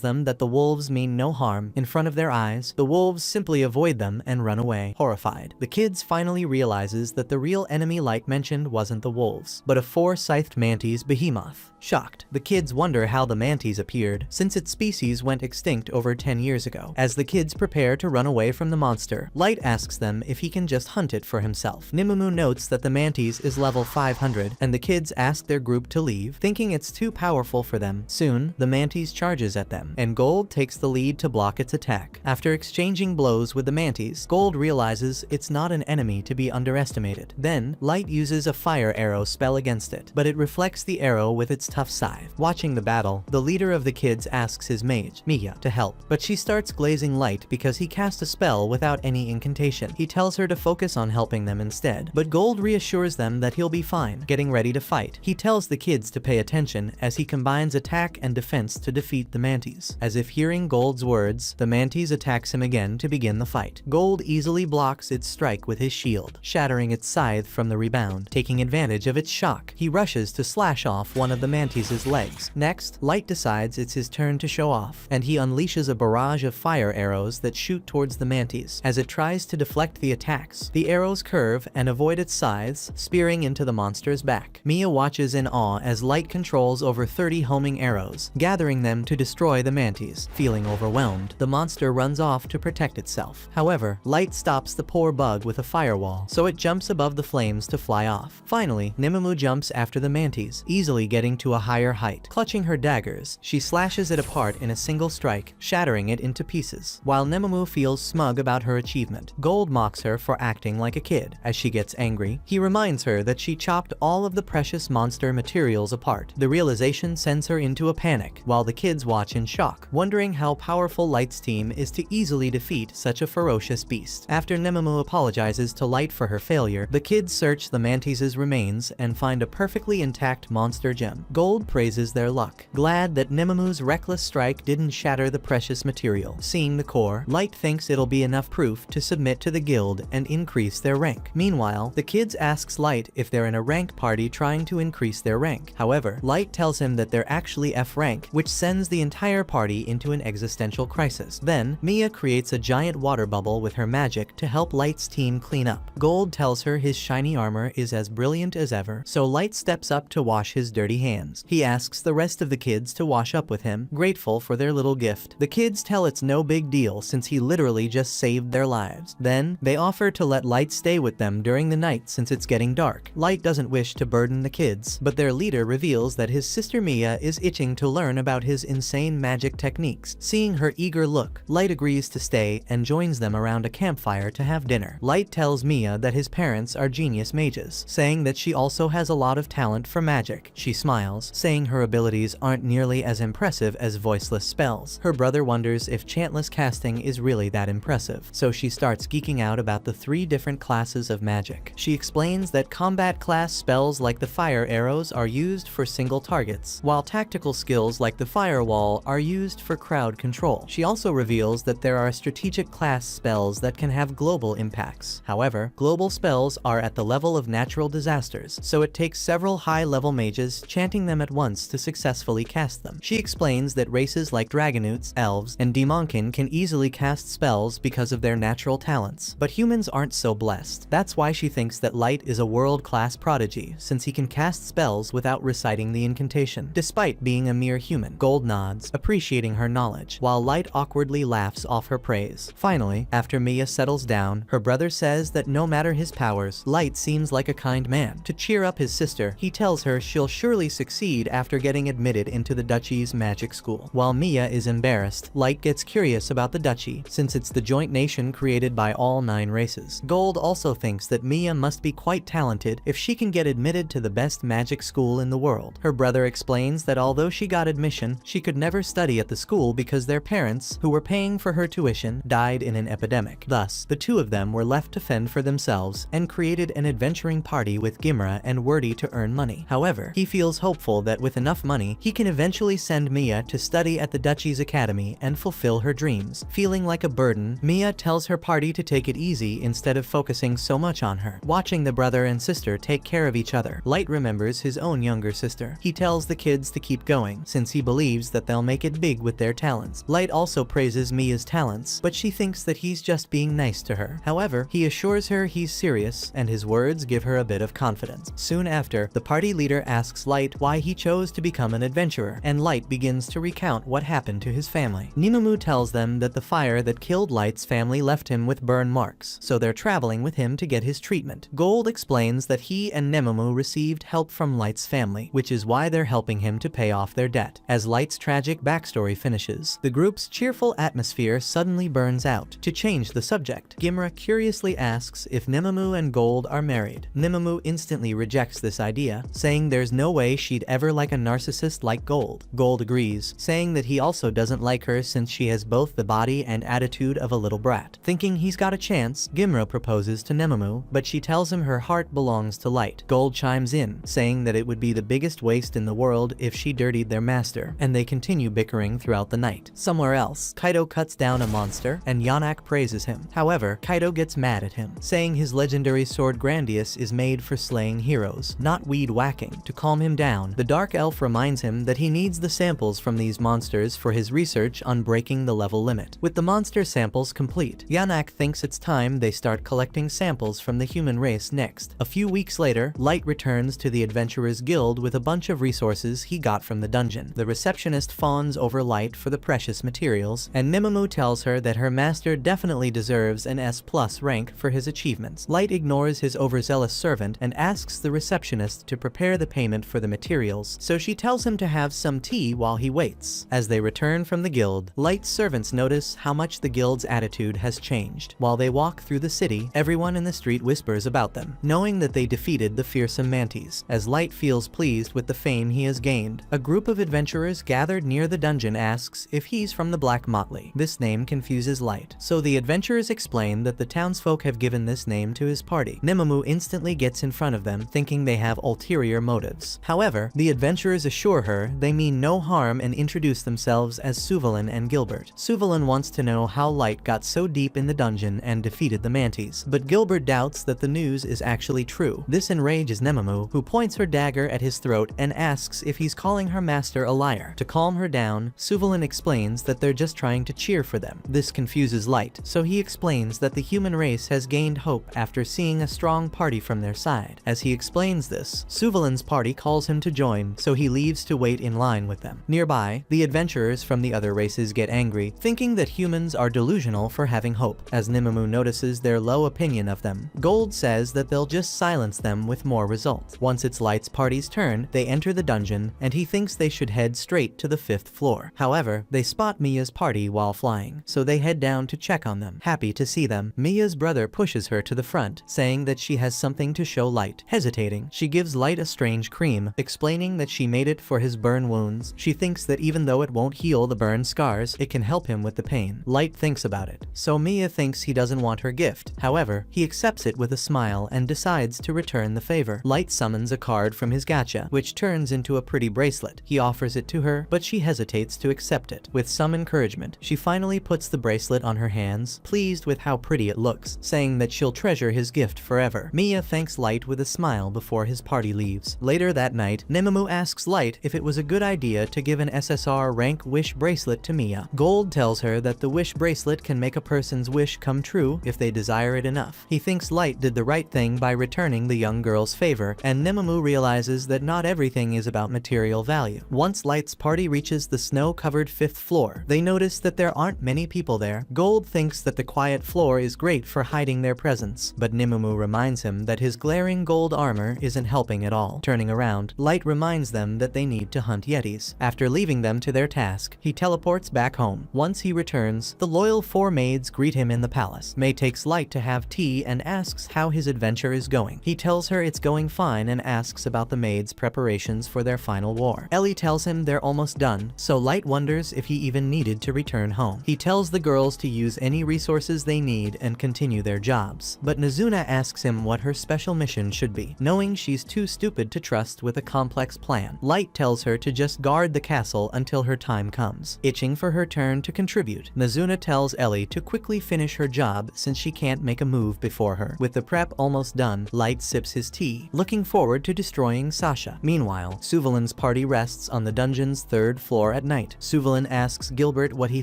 them that the wolves mean no harm. In front of their eyes, the wolves simply avoid them and run away. Horrified, the kids finally realizes that the real enemy Light mentioned wasn't the wolves, but a four-scythed mantis behemoth. Shocked, the kids wonder how the mantis appeared, since its species went extinct over 10 years ago. As the kids prepare to run away from the monster, Light asks them if he can just hunt it for himself. Nimumu notes that the mantis is level 500, and the kids ask their group to leave, thinking it's too powerful for them. Soon, the mantis charges at them, and Gold takes the lead to block its attack. After exchanging blows with the mantis, Gold realizes it's not an enemy to be underestimated. Then, Light uses a fire arrow spell against it, but it reflects the arrow with its tough scythe. Watching the battle, the leader of the kids asks his mage, Mia, to help, but she starts glazing Light because he cast a spell without any incantation. He tells her to focus on helping them instead, but Gold reassures them that he'll be fine. Getting ready to fight, he tells the kids to pay attention as he combines attack and defense to defeat the mantis. As if hearing Gold's words, the mantis attacks him again to begin the fight. Gold easily blocks its strike with his shield, shattering its scythe from the rebound. Taking advantage of its shock, he rushes to slash off one of the mantis' legs. Next, Light decides it's his turn to show off, and he unleashes a barrage of fire arrows that shoot towards the mantis. As it tries to deflect the attacks, the arrows curve and avoid its scythes, spearing into the monster's back. Mia watches in awe as Light controls over 30 homing arrows, gathering them to destroy the mantis. Feeling overwhelmed, the monster runs off to protect itself. However, Light stops the poor bug with a firewall, so it jumps above the flames to fly off. Finally, Nimumu jumps after the mantis, easily getting to a higher height. Clutching her daggers, she slashes it apart in a single strike, shattering it into pieces. While Nimumu feels smug about her achievement, Gold mocks her for acting like a kid. As she gets angry, he reminds her that she chopped all of the precious monster materials apart. The realization sends her into a panic, while the kids watch in shock, wondering how powerful Light's team is to easily defeat such a ferocious beast. After Nimumu apologizes to Light for her failure, the kids search the mantis' remains and find a perfectly intact monster gem. Gold praises their luck, glad that Nimumu's reckless strike didn't shatter the precious material. Seeing the core, Light thinks it'll be enough proof to submit to the guild and increase their rank. Meanwhile, the kids asks Light if they're in a rank party trying to increase their rank. However, Light tells him that they're actually F rank, which sends the entire party into an existential crisis. Then, Mia creates a giant water bubble with her magic to help Light's team clean up. Gold tells her his shiny armor is as brilliant as ever, so Light steps up to wash his dirty hands. He asks the rest of the kids to wash up with him, grateful for their little gift. The kids tell it's no big deal since he literally just saved their lives. Then, they offer to let Light stay with them during the night since it's getting dark. Light doesn't wish to burden the kids, but their leader reveals that his sister Mia is itching to learn about his insane magic techniques. Seeing her eager look, Light agrees to stay and joins them around a campfire to have dinner. Light tells Mia that his parents are genius mages, saying that she also has a lot of talent for magic. She smiles, saying her abilities aren't nearly as impressive as voiceless spells. Her brother wonders if chantless casting is really that impressive, so she starts geeking out about the 3 different classes of magic. She explains that combat class spells like the fire arrows are used for single targets, while tactical skills like the firewall are used for crowd control. She also reveals that there are strategic class spells that can have global impacts. However, global spells are at the level of natural disasters, so it takes several high-level mages chanting them at once to successfully cast them. She explains that races like dragonutes, elves, and demonkin can easily cast spells because of their natural talents, but humans aren't so blessed. That's why she thinks that Light is a world-class prodigy, since he can cast spells without reciting the incantation, despite being a mere human. Gold nods, appreciating her knowledge, while Light awkwardly laughs off her praise. Finally, after Mia settles down, her brother says that no matter his powers, Light seems like a kind man. To cheer up his sister, he tells her she'll surely succeed after getting admitted into the duchy's magic school. While Mia is embarrassed, Light gets curious about the duchy, since it's the joint nation created by all 9 races. Gold also thinks that Mia must be quite talented if she can get admitted to the best magic school in the world. Her brother explains that although she got admission, she could never study at the school because their parents, who were paying for her tuition, died in an epidemic. Thus, the 2 of them were left to fend for themselves and created an adventuring party with Gimra and Wordy to earn money. However, he feels hopeful that with enough money, he can eventually send Mia to study at the duchy's academy and fulfill her dreams. Feeling like a burden, Mia tells her party to take it easy instead of focusing so much on her, watching the brother and sister take care of each other. Light remembers his own younger sister. He tells the kids to keep going, since he believes that they'll make it big with their talents. Light also praises Mia's talents, but she thinks that he's just being nice to her. However, he assures her he's serious, and his words give her a bit of confidence. Soon after, the party leader asks Light why he chose to become an adventurer, and Light begins to recount what happened to his family. Nemamu tells them that the fire that killed Light's family left him with burn marks, so they're traveling with him to get his treatment. Gold explains that he and Nemamu received help from Light's family, which is why they're helping him to pay off their debt. As Light's tragic backstory finishes, the group's cheerful atmosphere suddenly burns out. To change the subject, Gimra curiously asks if Nemamu and Gold are married. Nemamu instantly rejects this idea, saying there's no way she'd ever like a narcissist like Gold. Gold agrees, saying that he also doesn't like her since she has both the body and attitude of a little brat. Thinking he's got a chance, Gimra proposes to Nemamu, but she tells him her heart belongs to Light. Gold chimes in, saying that it would be the biggest waste in the world if she dirtied their master, and they continue bickering throughout the night. Somewhere else, Kaido cuts down a monster, and Yanak praises him. However, Kaido gets mad at him, saying his legendary sword Grandius is made for slaying heroes, not weed whacking. To calm him down, the Dark Elf reminds him that he needs the samples from these monsters for his research on breaking the level limit. With the monster samples complete, Yanak thinks it's time they start collecting samples from the human race next. A few weeks later, Light returns to the Adventurers Guild with a bunch of resources he got from the dungeon. The receptionist fawns over Light for the precious materials, and Nemamu tells her that her master definitely deserves an S+ rank for his achievements. Light ignores his overzealous servant and asks the receptionist to prepare the payment for the materials, so she tells him to have some tea while he waits. As they return from the guild, Light's servants notice how much the guild's attitude has changed. While they walk through the city, everyone in the street whispers about them, knowing that they defeated the fearsome Manties. As Light feels pleased with the fame he has gained, a group of adventurers gathered near the dungeon asks if he's from the Black Motley. This name confuses Light, so the adventurers explain that the townsfolk have given this name to his party. Nemamu instantly gets in front of them, thinking they have ulterior motives. However, the adventurers assure her they mean no harm and introduce themselves as Suvalin and Gilbert. Suvalin wants to know how Light got so deep in the dungeon and defeated the Manties, but Gilbert doubts that the news is actually true. This enrages Nemamu, who points her dagger at his throat and asks if he's calling her master a liar. To calm her down, Suvalin explains that they're just trying to cheer for them. This confuses Light, so he explains that the human race has gained hope after seeing a strong party from their side. As he explains this, Suvalin's party calls him to join, so he leaves to wait in line with them. Nearby, the adventurers from the other races get angry, thinking that humans are delusional for having hope. As Nemamu notices their low opinion of them, Gold says that they'll just silence them with more results. Once it's Light's party's turn, they enter the dungeon, and he thinks they should head straight to the 5th floor. However, they spot Mia's party while flying, so they head down to check on them. Happy to see them, Mia's brother pushes her to the front, saying that she has something to show Light. Hesitating, she gives Light a strange cream, explaining that she made it for his burn wounds. She thinks that even though it won't heal the burn scars, it can help him with the pain. Light thinks about it, so Mia thinks he doesn't want her gift. However, he accepts it with a smile and decides to return the favor. Light summons a card from his gacha, which turns into a pretty bracelet. He offers it to her, but she hesitates to accept it. With some encouragement, she finally puts the bracelet on her hands, pleased with how pretty it looks, saying that she'll treasure his gift forever. Mia thanks Light with a smile before his party leaves. Later that night, Nemamu asks Light if it was a good idea to give an SSR rank wish bracelet to Mia. Gold tells her that the wish bracelet can make a person's wish come true if they desire it enough. He thinks Light did the right thing by returning the young girl's favor, and Nemamu realizes that not everything is about material value. Once Light's party reaches the snow-covered 5th floor, they notice that there aren't many people there. Gold thinks that the quiet floor is great for hiding their presence, but Nemamu reminds him that his glaring gold armor isn't helping at all. Turning around, Light reminds them that they need to hunt yetis. After leaving them to their task, he teleports back home. Once he returns, the loyal 4 maids greet him in the palace. May takes Light to have tea and asks how his adventure is going. He tells her it's going fine and asks about the maids' preparations for their final war. Ellie tells him they're almost done, so Light wonders if he even needed to return home. He tells the girls to use any resources they need and continue their jobs, but Nazuna asks him what her special mission should be, knowing she's too stupid to trust with a complex plan. Light tells her to just guard the castle until her time comes. Itching for her turn to contribute, Nazuna tells Ellie to quickly finish her job since she can't make a move before before her. With the prep almost done, Light sips his tea, looking forward to destroying Sasha. Meanwhile, Suvalin's party rests on the dungeon's 3rd floor at night. Suvalin asks Gilbert what he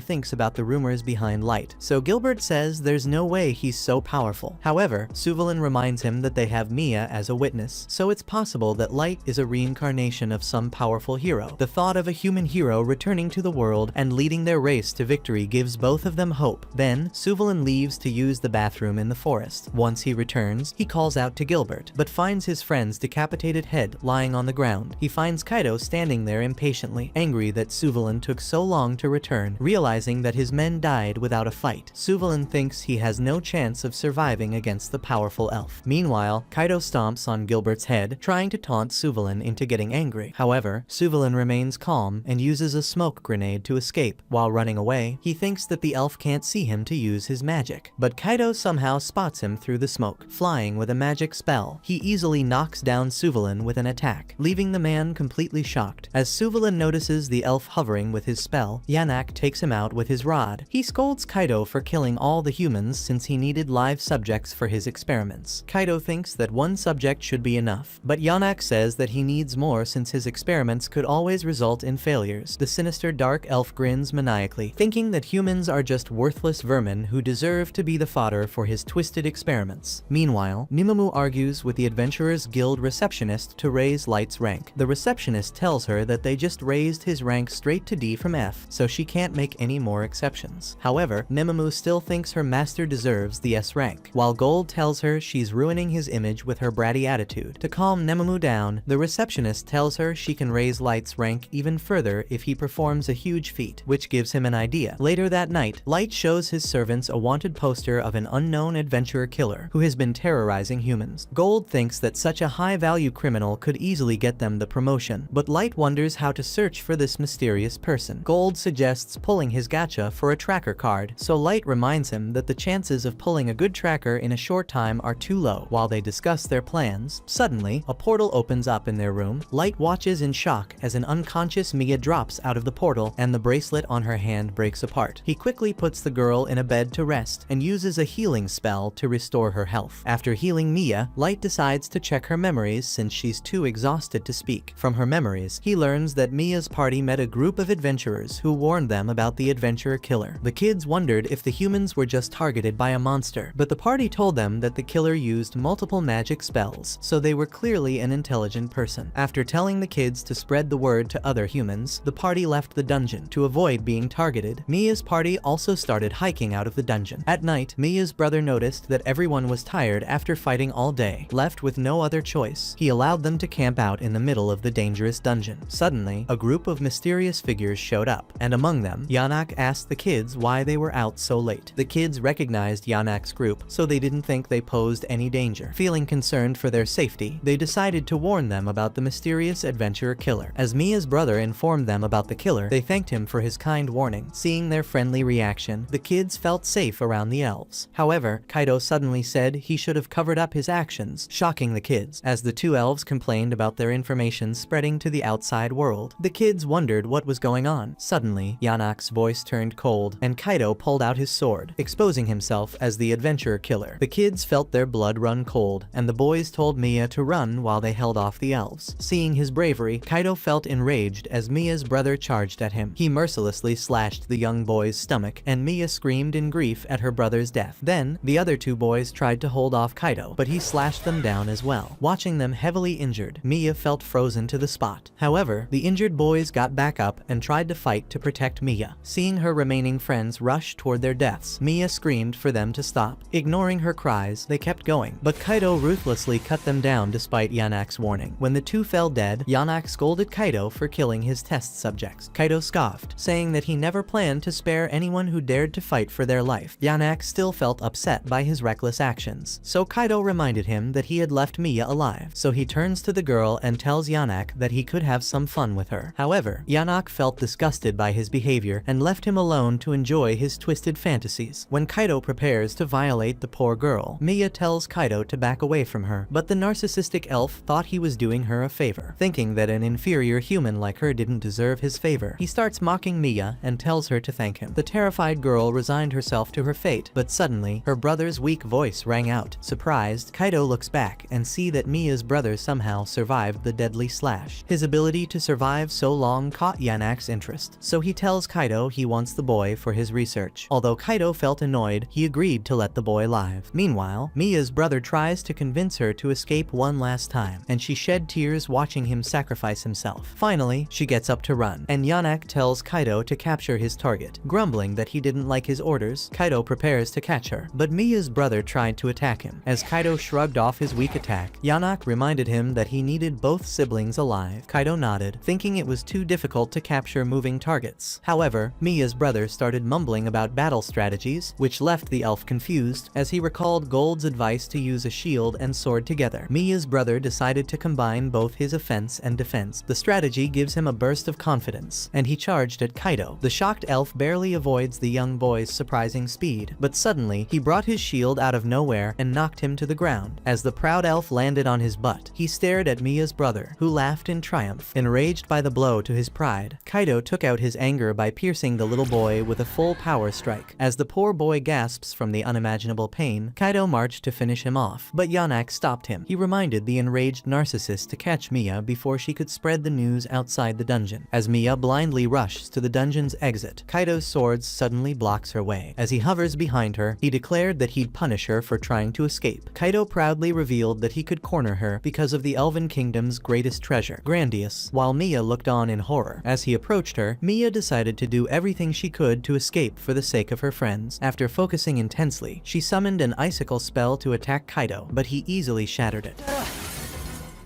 thinks about the rumors behind Light, so Gilbert says there's no way he's so powerful. However, Suvalin reminds him that they have Mia as a witness, so it's possible that Light is a reincarnation of some powerful hero. The thought of a human hero returning to the world and leading their race to victory gives both of them hope. Then, Suvalin leaves to use the bathroom in the forest. Once he returns, he calls out to Gilbert, but finds his friend's decapitated head lying on the ground. He finds Kaido standing there impatiently, angry that Suvalin took so long to return, realizing that his men died without a fight. Suvalin thinks he has no chance of surviving against the powerful elf. Meanwhile, Kaido stomps on Gilbert's head, trying to taunt Suvalin into getting angry. However, Suvalin remains calm and uses a smoke grenade to escape. While running away, he thinks that the elf can't see him to use his magic, but Kaido somehow spots him through the smoke. Flying with a magic spell, he easily knocks down Suvalin with an attack, leaving the man completely shocked. As Suvalin notices the elf hovering with his spell, Yanak takes him out with his rod. He scolds Kaido for killing all the humans since he needed live subjects for his experiments. Kaido thinks that one subject should be enough, but Yanak says that he needs more since his experiments could always result in failures. The sinister dark elf grins maniacally, thinking that humans are just worthless vermin who deserve to be the fodder for his twisted experiments. Meanwhile, Nimamu argues with the Adventurers Guild receptionist to raise Light's rank. The receptionist tells her that they just raised his rank straight to D from F, so she can't make any more exceptions. However, Nimamu still thinks her master deserves the S rank, while Gold tells her she's ruining his image with her bratty attitude. To calm Nimamu down, the receptionist tells her she can raise Light's rank even further if he performs a huge feat, which gives him an idea. Later that night, Light shows his servants a wanted poster of an unknown adventurer killer who has been terrorizing humans. Gold thinks that such a high-value criminal could easily get them the promotion, but Light wonders how to search for this mysterious person. Gold suggests pulling his gacha for a tracker card, so Light reminds him that the chances of pulling a good tracker in a short time are too low. While they discuss their plans, suddenly, a portal opens up in their room. Light watches in shock as an unconscious Mia drops out of the portal and the bracelet on her hand breaks apart. He quickly puts the girl in a bed to rest and uses a healing spell to restore her health. After healing Mia, Light decides to check her memories since she's too exhausted to speak. From her memories, he learns that Mia's party met a group of adventurers who warned them about the adventurer killer. The kids wondered if the humans were just targeted by a monster, but the party told them that the killer used multiple magic spells, so they were clearly an intelligent person. After telling the kids to spread the word to other humans, the party left the dungeon. To avoid being targeted, Mia's party also started hiking out of the dungeon. At night, Mia's brother noticed that everyone was tired after fighting all day. Left with no other choice, he allowed them to camp out in the middle of the dangerous dungeon. Suddenly, a group of mysterious figures showed up, and among them, Yanak asked the kids why they were out so late. The kids recognized Yanak's group, so they didn't think they posed any danger. Feeling concerned for their safety, they decided to warn them about the mysterious adventurer killer. As Mia's brother informed them about the killer, they thanked him for his kind warning. Seeing their friendly reaction, the kids felt safe around the elves. However, Kaido suddenly said he should have covered up his actions, shocking the kids. As the two elves complained about their information spreading to the outside world, the kids wondered what was going on. Suddenly, Yanak's voice turned cold, and Kaido pulled out his sword, exposing himself as the adventurer killer. The kids felt their blood run cold, and the boys told Mia to run while they held off the elves. Seeing his bravery, Kaido felt enraged as Mia's brother charged at him. He mercilessly slashed the young boy's stomach, and Mia screamed in grief at her brother's death. Then, the other two boys tried to hold off Kaido, but he slashed them down as well. Watching them heavily injured, Mia felt frozen to the spot. However, the injured boys got back up and tried to fight to protect Mia. Seeing her remaining friends rush toward their deaths, Mia screamed for them to stop. Ignoring her cries, they kept going, but Kaido ruthlessly cut them down despite Yanak's warning. When the two fell dead, Yanak scolded Kaido for killing his test subjects. Kaido scoffed, saying that he never planned to spare anyone who dared to fight for their life. Yanak still felt upset by his reckless actions, so Kaido reminded him that he had left Mia alive. So he turns to the girl and tells Yanak that he could have some fun with her. However, Yanak felt disgusted by his behavior and left him alone to enjoy his twisted fantasies. When Kaido prepares to violate the poor girl, Mia tells Kaido to back away from her, but the narcissistic elf thought he was doing her a favor. Thinking that an inferior human like her didn't deserve his favor, he starts mocking Mia and tells her to thank him. The terrified girl resigned herself to her fate, but suddenly, her brother's weak weak voice rang out. Surprised, Kaido looks back and see that Mia's brother somehow survived the deadly slash. His ability to survive so long caught Yanak's interest, so he tells Kaido he wants the boy for his research. Although Kaido felt annoyed, he agreed to let the boy live. Meanwhile, Mia's brother tries to convince her to escape one last time, and she shed tears watching him sacrifice himself. Finally, she gets up to run, and Yanak tells Kaido to capture his target. Grumbling that he didn't like his orders, Kaido prepares to catch her, but Mia's brother tried to attack him. As Kaido shrugged off his weak attack, Yanak reminded him that he needed both siblings alive. Kaido nodded, thinking it was too difficult to capture moving targets. However, Mia's brother started mumbling about battle strategies, which left the elf confused, as he recalled Gold's advice to use a shield and sword together. Mia's brother decided to combine both his offense and defense. The strategy gives him a burst of confidence, and he charged at Kaido. The shocked elf barely avoids the young boy's surprising speed, but suddenly, he brought his shield out of nowhere and knocked him to the ground. As the proud elf landed on his butt, he stared at Mia's brother, who laughed in triumph. Enraged by the blow to his pride, Kaido took out his anger by piercing the little boy with a full power strike. As the poor boy gasps from the unimaginable pain, Kaido marched to finish him off, but Yanak stopped him. He reminded the enraged narcissist to catch Mia before she could spread the news outside the dungeon. As Mia blindly rushes to the dungeon's exit, Kaido's sword suddenly blocks her way. As he hovers behind her, he declared that he'd punish her for trying to escape. Kaido proudly revealed that he could corner her because of the Elven Kingdom's greatest treasure, Grandius, while Mia looked on in horror. As he approached her, Mia decided to do everything she could to escape for the sake of her friends. After focusing intensely, she summoned an icicle spell to attack Kaido, but he easily shattered it.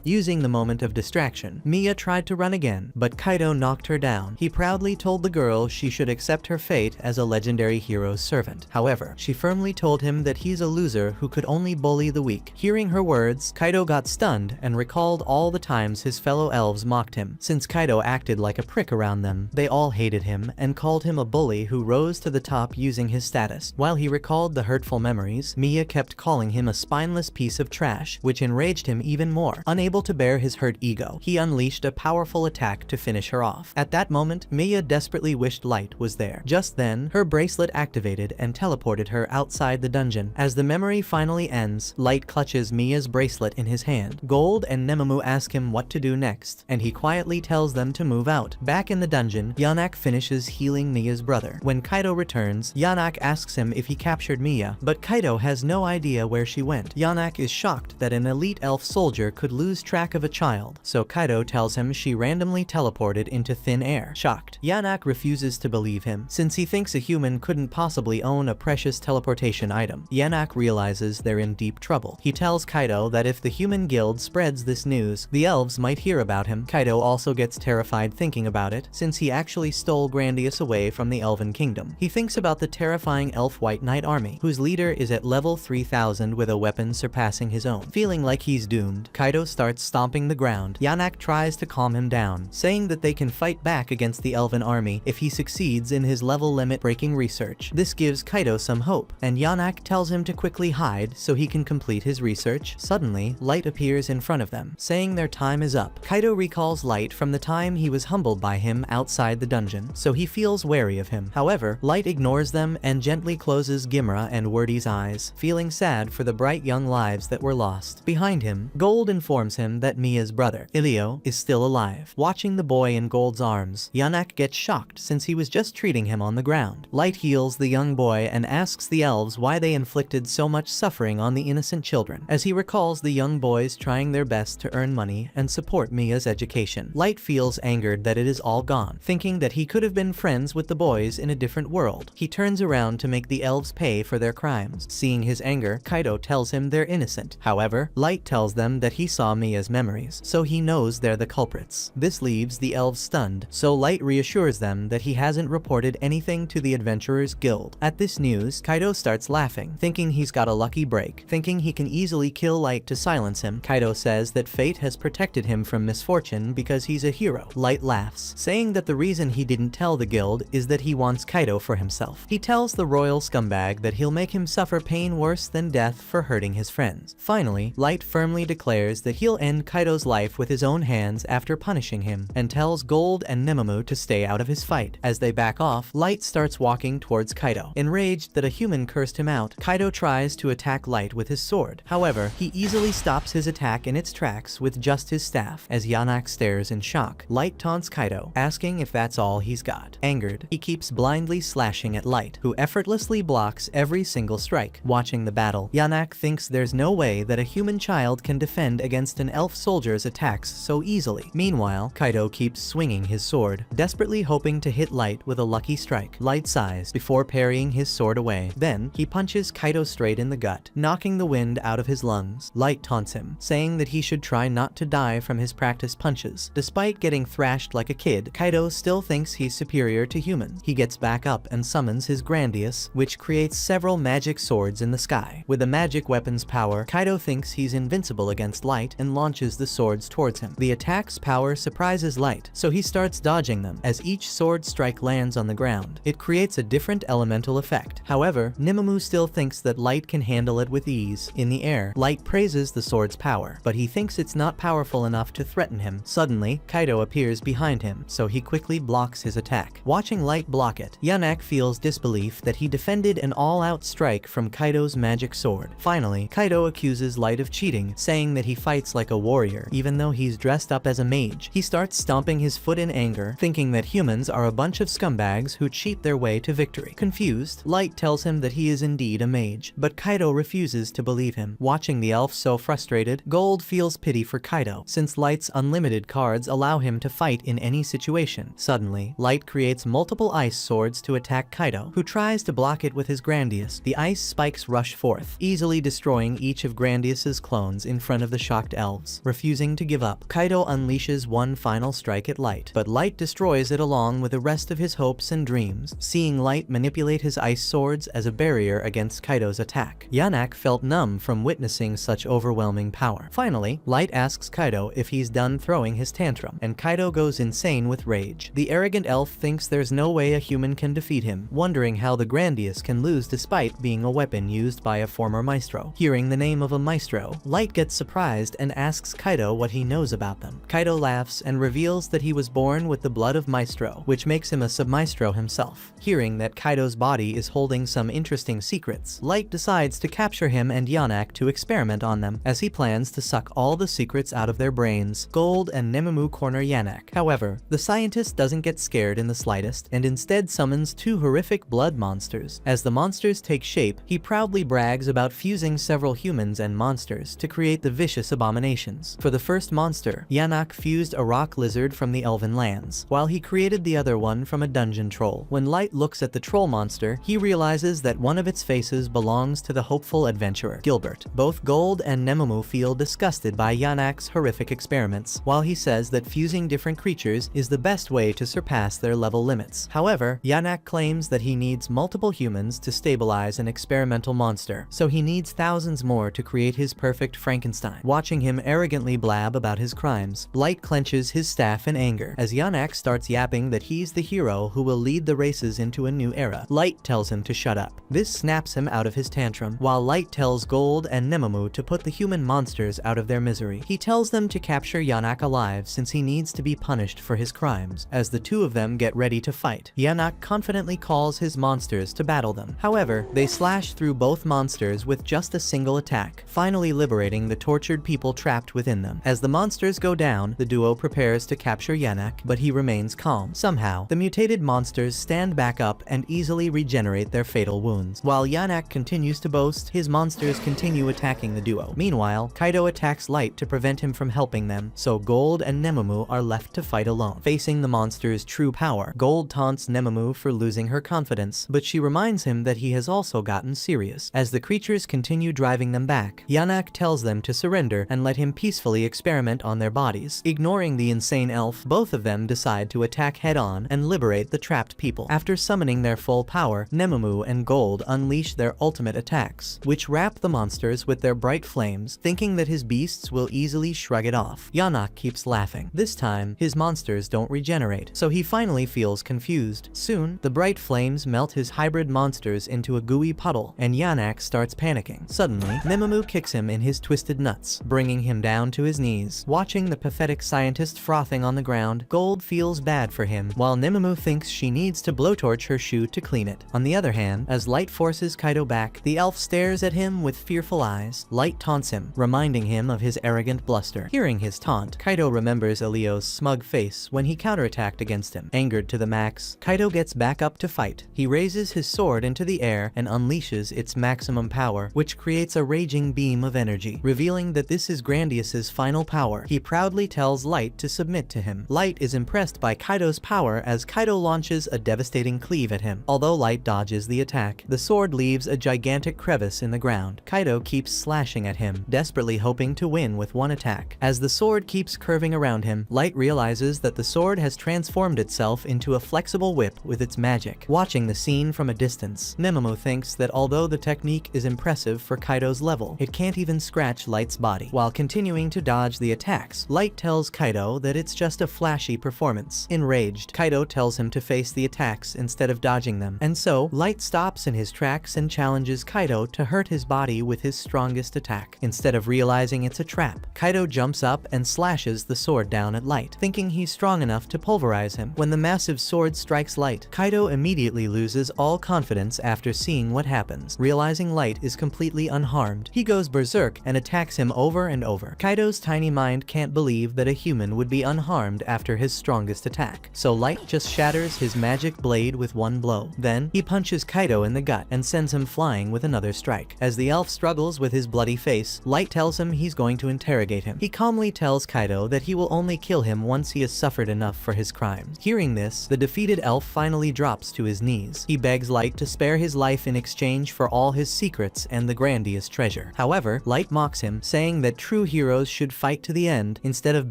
Using the moment of distraction, Mia tried to run again, but Kaido knocked her down. He proudly told the girl she should accept her fate as a legendary hero's servant. However, she firmly told him that he's a loser who could only bully the weak. Hearing her words, Kaido got stunned and recalled all the times his fellow elves mocked him. Since Kaido acted like a prick around them, they all hated him and called him a bully who rose to the top using his status. While he recalled the hurtful memories, Mia kept calling him a spineless piece of trash, which enraged him even more. Unable to bear his hurt ego, he unleashed a powerful attack to finish her off. At that moment, Mia desperately wished Light was there. Just then, her bracelet activated and teleported her outside the dungeon. As the memory finally ends, Light clutches Mia's bracelet in his hand. Gold and Nemamu ask him what to do next, and he quietly tells them to move out. Back in the dungeon, Yanak finishes healing Mia's brother. When Kaido returns, Yanak asks him if he captured Mia, but Kaido has no idea where she went. Yanak is shocked that an elite elf soldier could lose track of a child, so Kaido tells him she randomly teleported into thin air. Shocked, Yanak refuses to believe him, since he thinks a human couldn't possibly own a precious teleportation item. Yanak realizes they're in deep trouble. He tells Kaido that if the human guild spreads this news, the elves might hear about him. Kaido also gets terrified thinking about it, since he actually stole Grandius away from the Elven Kingdom. He thinks about the terrifying elf White Knight army, whose leader is at level 3000 with a weapon surpassing his own. Feeling like he's doomed, Kaido starts stomping the ground. Yanak tries to calm him down, saying that they can fight back against the Elven army if he succeeds in his level limit breaking research. This gives Kaido some hope, and Yanak tells him to quickly hide so he can complete his research. Suddenly, Light appears in front of them, saying their time is up. Kaido recalls Light from the time he was humbled by him outside the dungeon, so he feels wary of him. However, Light ignores them and gently closes Gimra and Wordy's eyes, feeling sad for the bright young lives that were lost. Behind him, Gold informs him that Mia's brother, Ilio, is still alive. Watching the boy in Gold's arms, Yanak gets shocked since he was just treating him on the ground. Light heals the young boy and asks the elves why they inflicted so much suffering on the innocent children, as he recalls the young boys trying their best to earn money and support Mia's education. Light feels angered that it is all gone, thinking that he could have been friends with the boys in a different world. He turns around to make the elves pay for their crimes. Seeing his anger, Kaido tells him they're innocent. However, Light tells them that he saw Mia's memories, so he knows they're the culprits. This leaves the elves stunned, so Light reassures them that he hasn't reported anything to the Adventurers Guild. At this news, Kaido starts laughing, thinking he's got a lucky break. Thinking he can easily kill Light to silence him, Kaido says that fate has protected him from misfortune because he's a hero. Light laughs, saying that the reason he didn't tell the guild is that he wants Kaido for himself. He tells the royal scumbag that he'll make him suffer pain worse than death for hurting his friends. Finally, Light firmly declares that he'll he'll end Kaido's life with his own hands after punishing him, and tells Gold and Nemamu to stay out of his fight. As they back off, Light starts walking towards Kaido. Enraged that a human cursed him out, Kaido tries to attack Light with his sword. However, he easily stops his attack in its tracks with just his staff. As Yanak stares in shock, Light taunts Kaido, asking if that's all he's got. Angered, he keeps blindly slashing at Light, who effortlessly blocks every single strike. Watching the battle, Yanak thinks there's no way that a human child can defend against an elf soldier's attacks so easily. Meanwhile, Kaido keeps swinging his sword, desperately hoping to hit Light with a lucky strike. Light sighs before parrying his sword away. Then, he punches Kaido straight in the gut, knocking the wind out of his lungs. Light taunts him, saying that he should try not to die from his practice punches. Despite getting thrashed like a kid, Kaido still thinks he's superior to humans. He gets back up and summons his Grandius, which creates several magic swords in the sky. With the magic weapon's power, Kaido thinks he's invincible against Light and launches the swords towards him. The attack's power surprises Light, so he starts dodging them. As each sword strike lands on the ground, it creates a different elemental effect. However, Nemamu still thinks that Light can handle it with ease. In the air, Light praises the sword's power, but he thinks it's not powerful enough to threaten him. Suddenly, Kaido appears behind him, so he quickly blocks his attack. Watching Light block it, Yanak feels disbelief that he defended an all-out strike from Kaido's magic sword. Finally, Kaido accuses Light of cheating, saying that he fights like a warrior, even though he's dressed up as a mage. He starts stomping his foot in anger, thinking that humans are a bunch of scumbags who cheat their way to victory. Confused, Light tells him that he is indeed a mage, but Kaido refuses to believe him. Watching the elf so frustrated, Gold feels pity for Kaido, since Light's unlimited cards allow him to fight in any situation. Suddenly, Light creates multiple ice swords to attack Kaido, who tries to block it with his Grandius. The ice spikes rush forth, easily destroying each of Grandius's clones in front of the shocked elves. Refusing to give up, Kaido unleashes one final strike at Light, but Light destroys it along with the rest of his hopes and dreams, seeing Light manipulate his ice swords as a barrier against Kaido's attack. Yanak felt numb from witnessing such overwhelming power. Finally, Light asks Kaido if he's done throwing his tantrum, and Kaido goes insane with rage. The arrogant elf thinks there's no way a human can defeat him, wondering how the Grandius can lose despite being a weapon used by a former maestro. Hearing the name of a maestro, Light gets surprised and asks Kaido what he knows about them. Kaido laughs and reveals that he was born with the blood of maestro, which makes him a sub-maestro himself. Hearing that Kaido's body is holding some interesting secrets, Light decides to capture him and Yanak to experiment on them, as he plans to suck all the secrets out of their brains. Gold and Nemamu corner Yanak. However, the scientist doesn't get scared in the slightest, and instead summons two horrific blood monsters. As the monsters take shape, he proudly brags about fusing several humans and monsters to create the vicious abominations. For the first monster, Yanak fused a rock lizard from the Elven lands, while he created the other one from a dungeon troll. When Light looks at the troll monster, he realizes that one of its faces belongs to the hopeful adventurer, Gilbert. Both Gold and Nemamu feel disgusted by Yanak's horrific experiments, while he says that fusing different creatures is the best way to surpass their level limits. However, Yanak claims that he needs multiple humans to stabilize an experimental monster, so he needs thousands more to create his perfect Frankenstein. Watching him arrogantly blab about his crimes, Light clenches his staff in anger, as Yanak starts yapping that he's the hero who will lead the races into a new era. Light tells him to shut up. This snaps him out of his tantrum, while Light tells Gold and Nemamu to put the human monsters out of their misery. He tells them to capture Yanak alive since he needs to be punished for his crimes. As the two of them get ready to fight, Yanak confidently calls his monsters to battle them. However, they slash through both monsters with just a single attack, finally liberating the tortured people trapped within them. As the monsters go down, the duo prepares to capture Yanak, but he remains calm. Somehow, the mutated monsters stand back up and easily regenerate their fatal wounds. While Yanak continues to boast, his monsters continue attacking the duo. Meanwhile, Kaido attacks Light to prevent him from helping them, so Gold and Nemamu are left to fight alone. Facing the monster's true power, Gold taunts Nemamu for losing her confidence, but she reminds him that he has also gotten serious. As the creatures continue driving them back, Yanak tells them to surrender and let him peacefully experiment on their bodies. Ignoring the insane elf, both of them decide to attack head-on and liberate the trapped people. After summoning their full power, Nemamu and Gold unleash their ultimate attacks, which wrap the monsters with their bright flames, thinking that his beasts will easily shrug it off. Yanak keeps laughing. This time, his monsters don't regenerate, so he finally feels confused. Soon, the bright flames melt his hybrid monsters into a gooey puddle, and Yanak starts panicking. Suddenly, Nemamu kicks him in his twisted nuts, bringing him down to his knees. Watching the pathetic scientist frothing on the ground, Gold feels bad for him, while Nemamu thinks she needs to blowtorch her shoe to clean it. On the other hand, as Light forces Kaido back, the elf stares at him with fearful eyes. Light taunts him, reminding him of his arrogant bluster. Hearing his taunt, Kaido remembers Elio's smug face when he counterattacked against him. Angered to the max, Kaido gets back up to fight. He raises his sword into the air and unleashes its maximum power, which creates a raging beam of energy. Revealing that this is Grandious's final power, he proudly tells Light to submit to him. Light is impressed by Kaido's power as Kaido launches a devastating cleave at him. Although Light dodges the attack, the sword leaves a gigantic crevice in the ground. Kaido keeps slashing at him, desperately hoping to win with one attack. As the sword keeps curving around him, Light realizes that the sword has transformed itself into a flexible whip with its magic. Watching the scene from a distance, Nemamu thinks that although the technique is impressive for Kaido's level, it can't even scratch Light's body. While continuing to dodge the attacks, Light tells Kaido that it's just a flashy performance. Enraged, Kaido tells him to face the attacks instead of dodging them, and so Light stops in his tracks and challenges Kaido to hurt his body with his strongest attack. Instead of realizing it's a trap, Kaido jumps up and slashes the sword down at Light, thinking he's strong enough to pulverize him. When the massive sword strikes Light, Kaido immediately loses all confidence after seeing what happens. Realizing Light is completely unharmed, he goes berserk and attacks him over and over. Kaido's tiny mind can't believe that a human would be unharmed after his strongest attack, so Light just shatters his magic blade with one blow. Then, he punches Kaido in the gut and sends him flying with another strike. As the elf struggles with his bloody face, Light tells him he's going to interrogate him. He calmly tells Kaido that he will only kill him once he has suffered enough for his crimes. Hearing this, the defeated elf finally drops to his knees. He begs Light to spare his life in exchange for all his secrets and the Grandia's treasure. However, Light mocks him, saying that true heroes should fight to the end instead of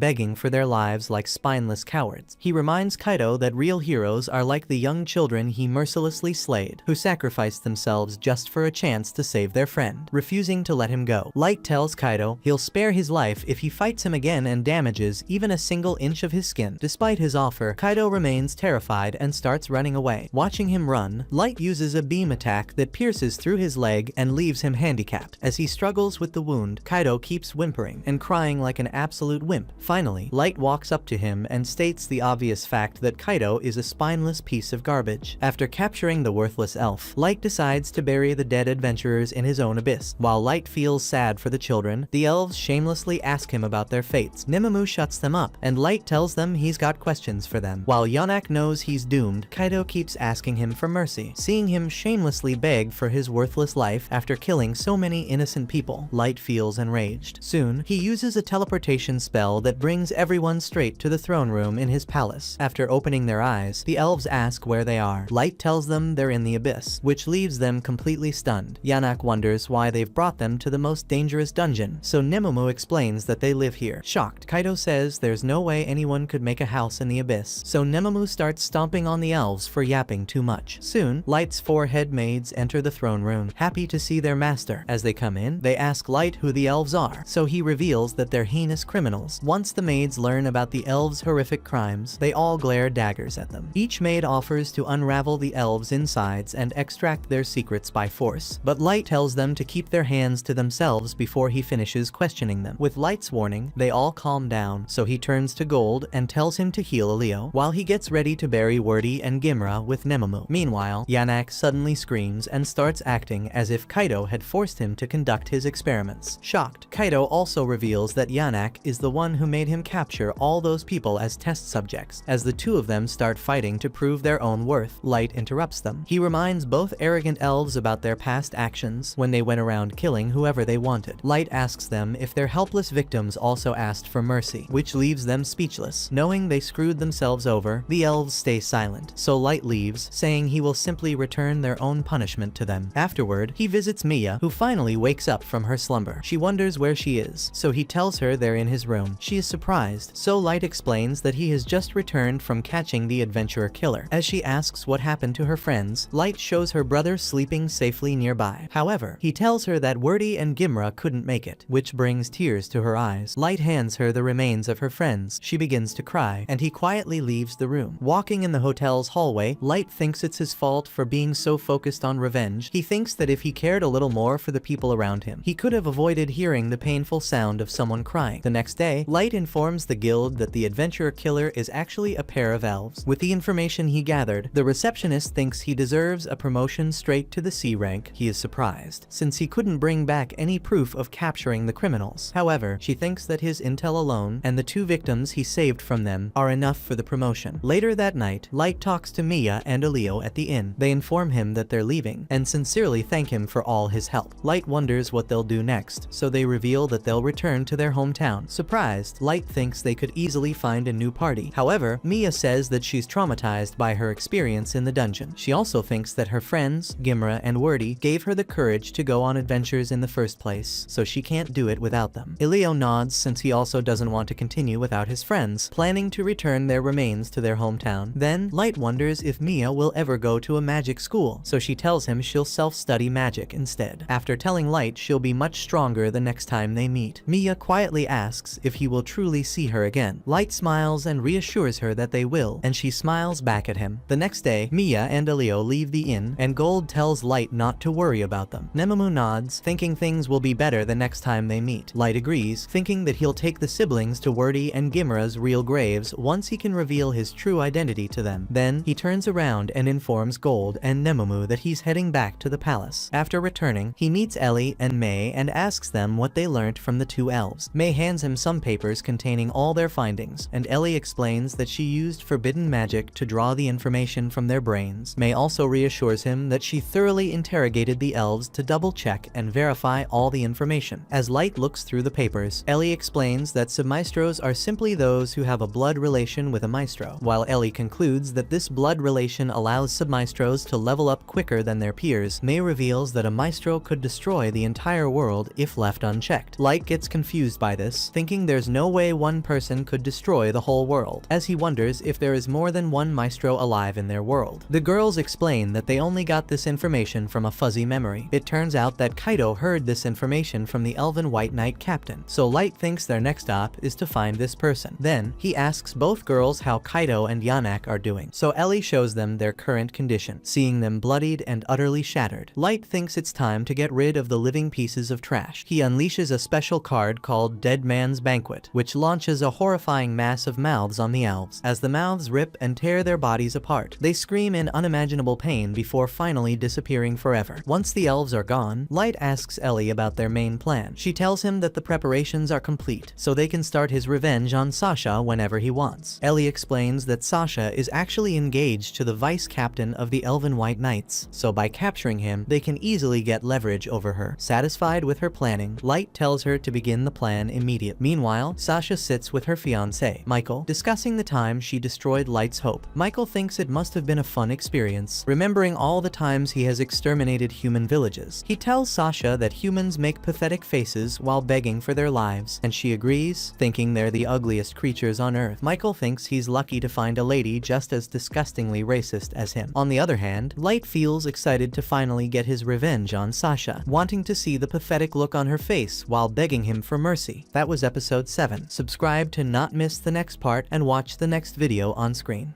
begging for their lives like spineless cowards. He reminds Kaido that real heroes are like the young children he mercilessly slayed, who sacrificed themselves just for a chance to save their friend. Refusing to let him go, Light tells Kaido he'll spare his life if he fights him again and damages even a single inch of his skin. Despite his offer, Kaido remains terrified and starts running away. Watching him run, Light uses a beam attack that pierces through his leg and leaves him handicapped. As he struggles with the wound, Kaido keeps whimpering and crying like an absolute wimp. Finally, Light walks up to him and states the obvious fact that Kaido is a spineless piece of garbage. After capturing the worthless elf, Light decides to bury the dead adventurers in his own abyss. While Light feels sad for the children, the elves shamelessly ask him about their fates. Nemamu shuts them up, and Light tells them he's got questions for them. While Yanak knows he's doomed, Kaido keeps asking him for mercy. Seeing him shamelessly beg for his worthless life after killing so many innocent people, Light feels enraged. Soon, he uses a teleportation spell that brings everyone straight to the throne room in his palace. After opening their eyes, the elves ask where they are. Light tells them they're in the abyss, which leaves them completely stunned. Yanak wonders why they've brought them to the most dangerous dungeon, so Nemamu explains that they live here. Shocked, Kaido says there's no way anyone could make a house in the abyss, so Nemamu starts stomping on the elves for yapping too much. Soon, Light's 4 head maids enter the throne room, happy to see their master. As they come in, they ask Light who the elves are, so he reveals that they're heinous criminals. Once the maids learn about the elves' horrific crimes, they all glare daggers at them. Each maid offers to unravel the elves' insides and extract their secrets by force, but Light tells them to keep their hands to themselves before he finishes questioning them. With Light's warning, they all calm down, so he turns to Gold and tells him to heal Elio, while he gets ready to bury Wordy and Gimra with Nemamu. Meanwhile, Yanak suddenly screams and starts acting as if Kaido had forced him to conduct his experiments. Shocked, Kaido also reveals that Yanak is the one who made him capture all those people as test subjects. As the two of them start fighting to prove their own worth, Light interrupts them. He reminds both arrogant elves about their past actions when they went around killing whoever they wanted. Light asks them if their helpless victims also asked for mercy, which leaves them speechless. Knowing they screwed themselves over, the elves stay silent, so Light leaves, saying he will simply return their own punishment to them. Afterward, he visits Mia, who finally wakes up from her slumber. She wonders where she is, so he tells her they're in his room. She is surprised, so Light explains that he has just returned from catching the adventurer killer. As she asks what happened to her friends, Light shows her brother sleeping safely nearby. However, he tells her that Wordy and Gimra couldn't make it, which brings tears to her eyes. Light hands her the remains of her friends. She begins to cry, and he quietly leaves the room. Walking in the hotel's hallway, Light thinks it's his fault for being so focused on revenge. He thinks that if he cared a little more for the people around him, he could have avoided hearing the painful sound of someone crying. The next day, Light informs the guild that the adventurer killer is actually a pair of elves. With the information he gathered, the receptionist thinks he deserves a promotion straight to the C rank. He is surprised, since he couldn't bring back any proof of capturing the criminals. However, she thinks that his intel alone and the 2 victims he saved from them are enough for the promotion. Later that night, Light talks to Mia and Elio at the inn. They inform him that they're leaving and sincerely thank him for all his help. Light wonders what they'll do next, so they reveal that they'll return to their hometown. Surprised, Light thinks they could easily find a new party. However, Mia says that she's traumatized by her experience in the dungeon. She also thinks that her friends, Gimra and Wordy, gave her the courage to go on adventures in the first place, so she can't do it without them. Elio nods since he also doesn't want to continue without his friends, planning to return their remains to their hometown. Then, Light wonders if Mia will ever go to a magic school, so she tells him she'll self-study magic instead. After telling Light she'll be much stronger the next time they meet, Mia quietly asks if he will truly see her again. Light smiles and reassures her that they will, and she smiles back at him. The next day, Mia and Elio leave the inn, and Gold tells Light not to worry about them. Nemamu nods, thinking things will be better the next time they meet. Light agrees, thinking that he'll take the siblings to Wordy and Gimra's real graves once he can reveal his true identity to them. Then, he turns around and informs Gold and Nemamu that he's heading back to the palace. After returning, he meets Ellie and May and asks them what they learned from the 2 elves. May hands him some papers containing all their findings, and Ellie explains that she used forbidden magic to draw the information from their brains. May also reassures him that she thoroughly interrogated the elves to double-check and verify all the information. As Light looks through the papers, Ellie explains that submaestros are simply those who have a blood relation with a maestro, while Ellie concludes that this blood relation allows submaestros to level up quicker than their peers. May reveals that a maestro could destroy the entire world if left unchecked. Light gets confused by this, thinking there's no way one person could destroy the whole world, as he wonders if there is more than one maestro alive in their world. The girls explain that they only got this information from a fuzzy memory. It turns out that Kaido heard this information from the Elven White Knight captain, so Light thinks their next stop is to find this person. Then, he asks both girls how Kaido and Yanak are doing, so Ellie shows them their current condition, seeing them bloodied and utterly shattered. Light thinks it's time to get rid of the living pieces of trash. He unleashes a special card called Dead Man's Banquet, which launches a horrifying mass of mouths on the elves. As the mouths rip and tear their bodies apart, they scream in unimaginable pain before finally disappearing forever. Once the elves are gone, Light asks Ellie about their main plan. She tells him that the preparations are complete, so they can start his revenge on Sasha whenever he wants. Ellie explains that Sasha is actually engaged to the vice captain of the Elven White Knights, so by capturing him, they can easily get leverage over her. Satisfied with her planning, Light tells her to begin the plan immediately. Meanwhile, Sasha sits with her fiancé, Michael, discussing the time she destroyed Light's hope. Michael thinks it must have been a fun experience, remembering all the times he has exterminated human villages. He tells Sasha that humans make pathetic faces while begging for their lives, and she agrees, thinking they're the ugliest creatures on Earth. Michael thinks he's lucky to find a lady just as disgustingly racist as him. On the other hand, Light feels excited to finally get his revenge on Sasha, wanting to see the pathetic look on her face while begging him for mercy. That was episode 7. Subscribe to not miss the next part and watch the next video on screen.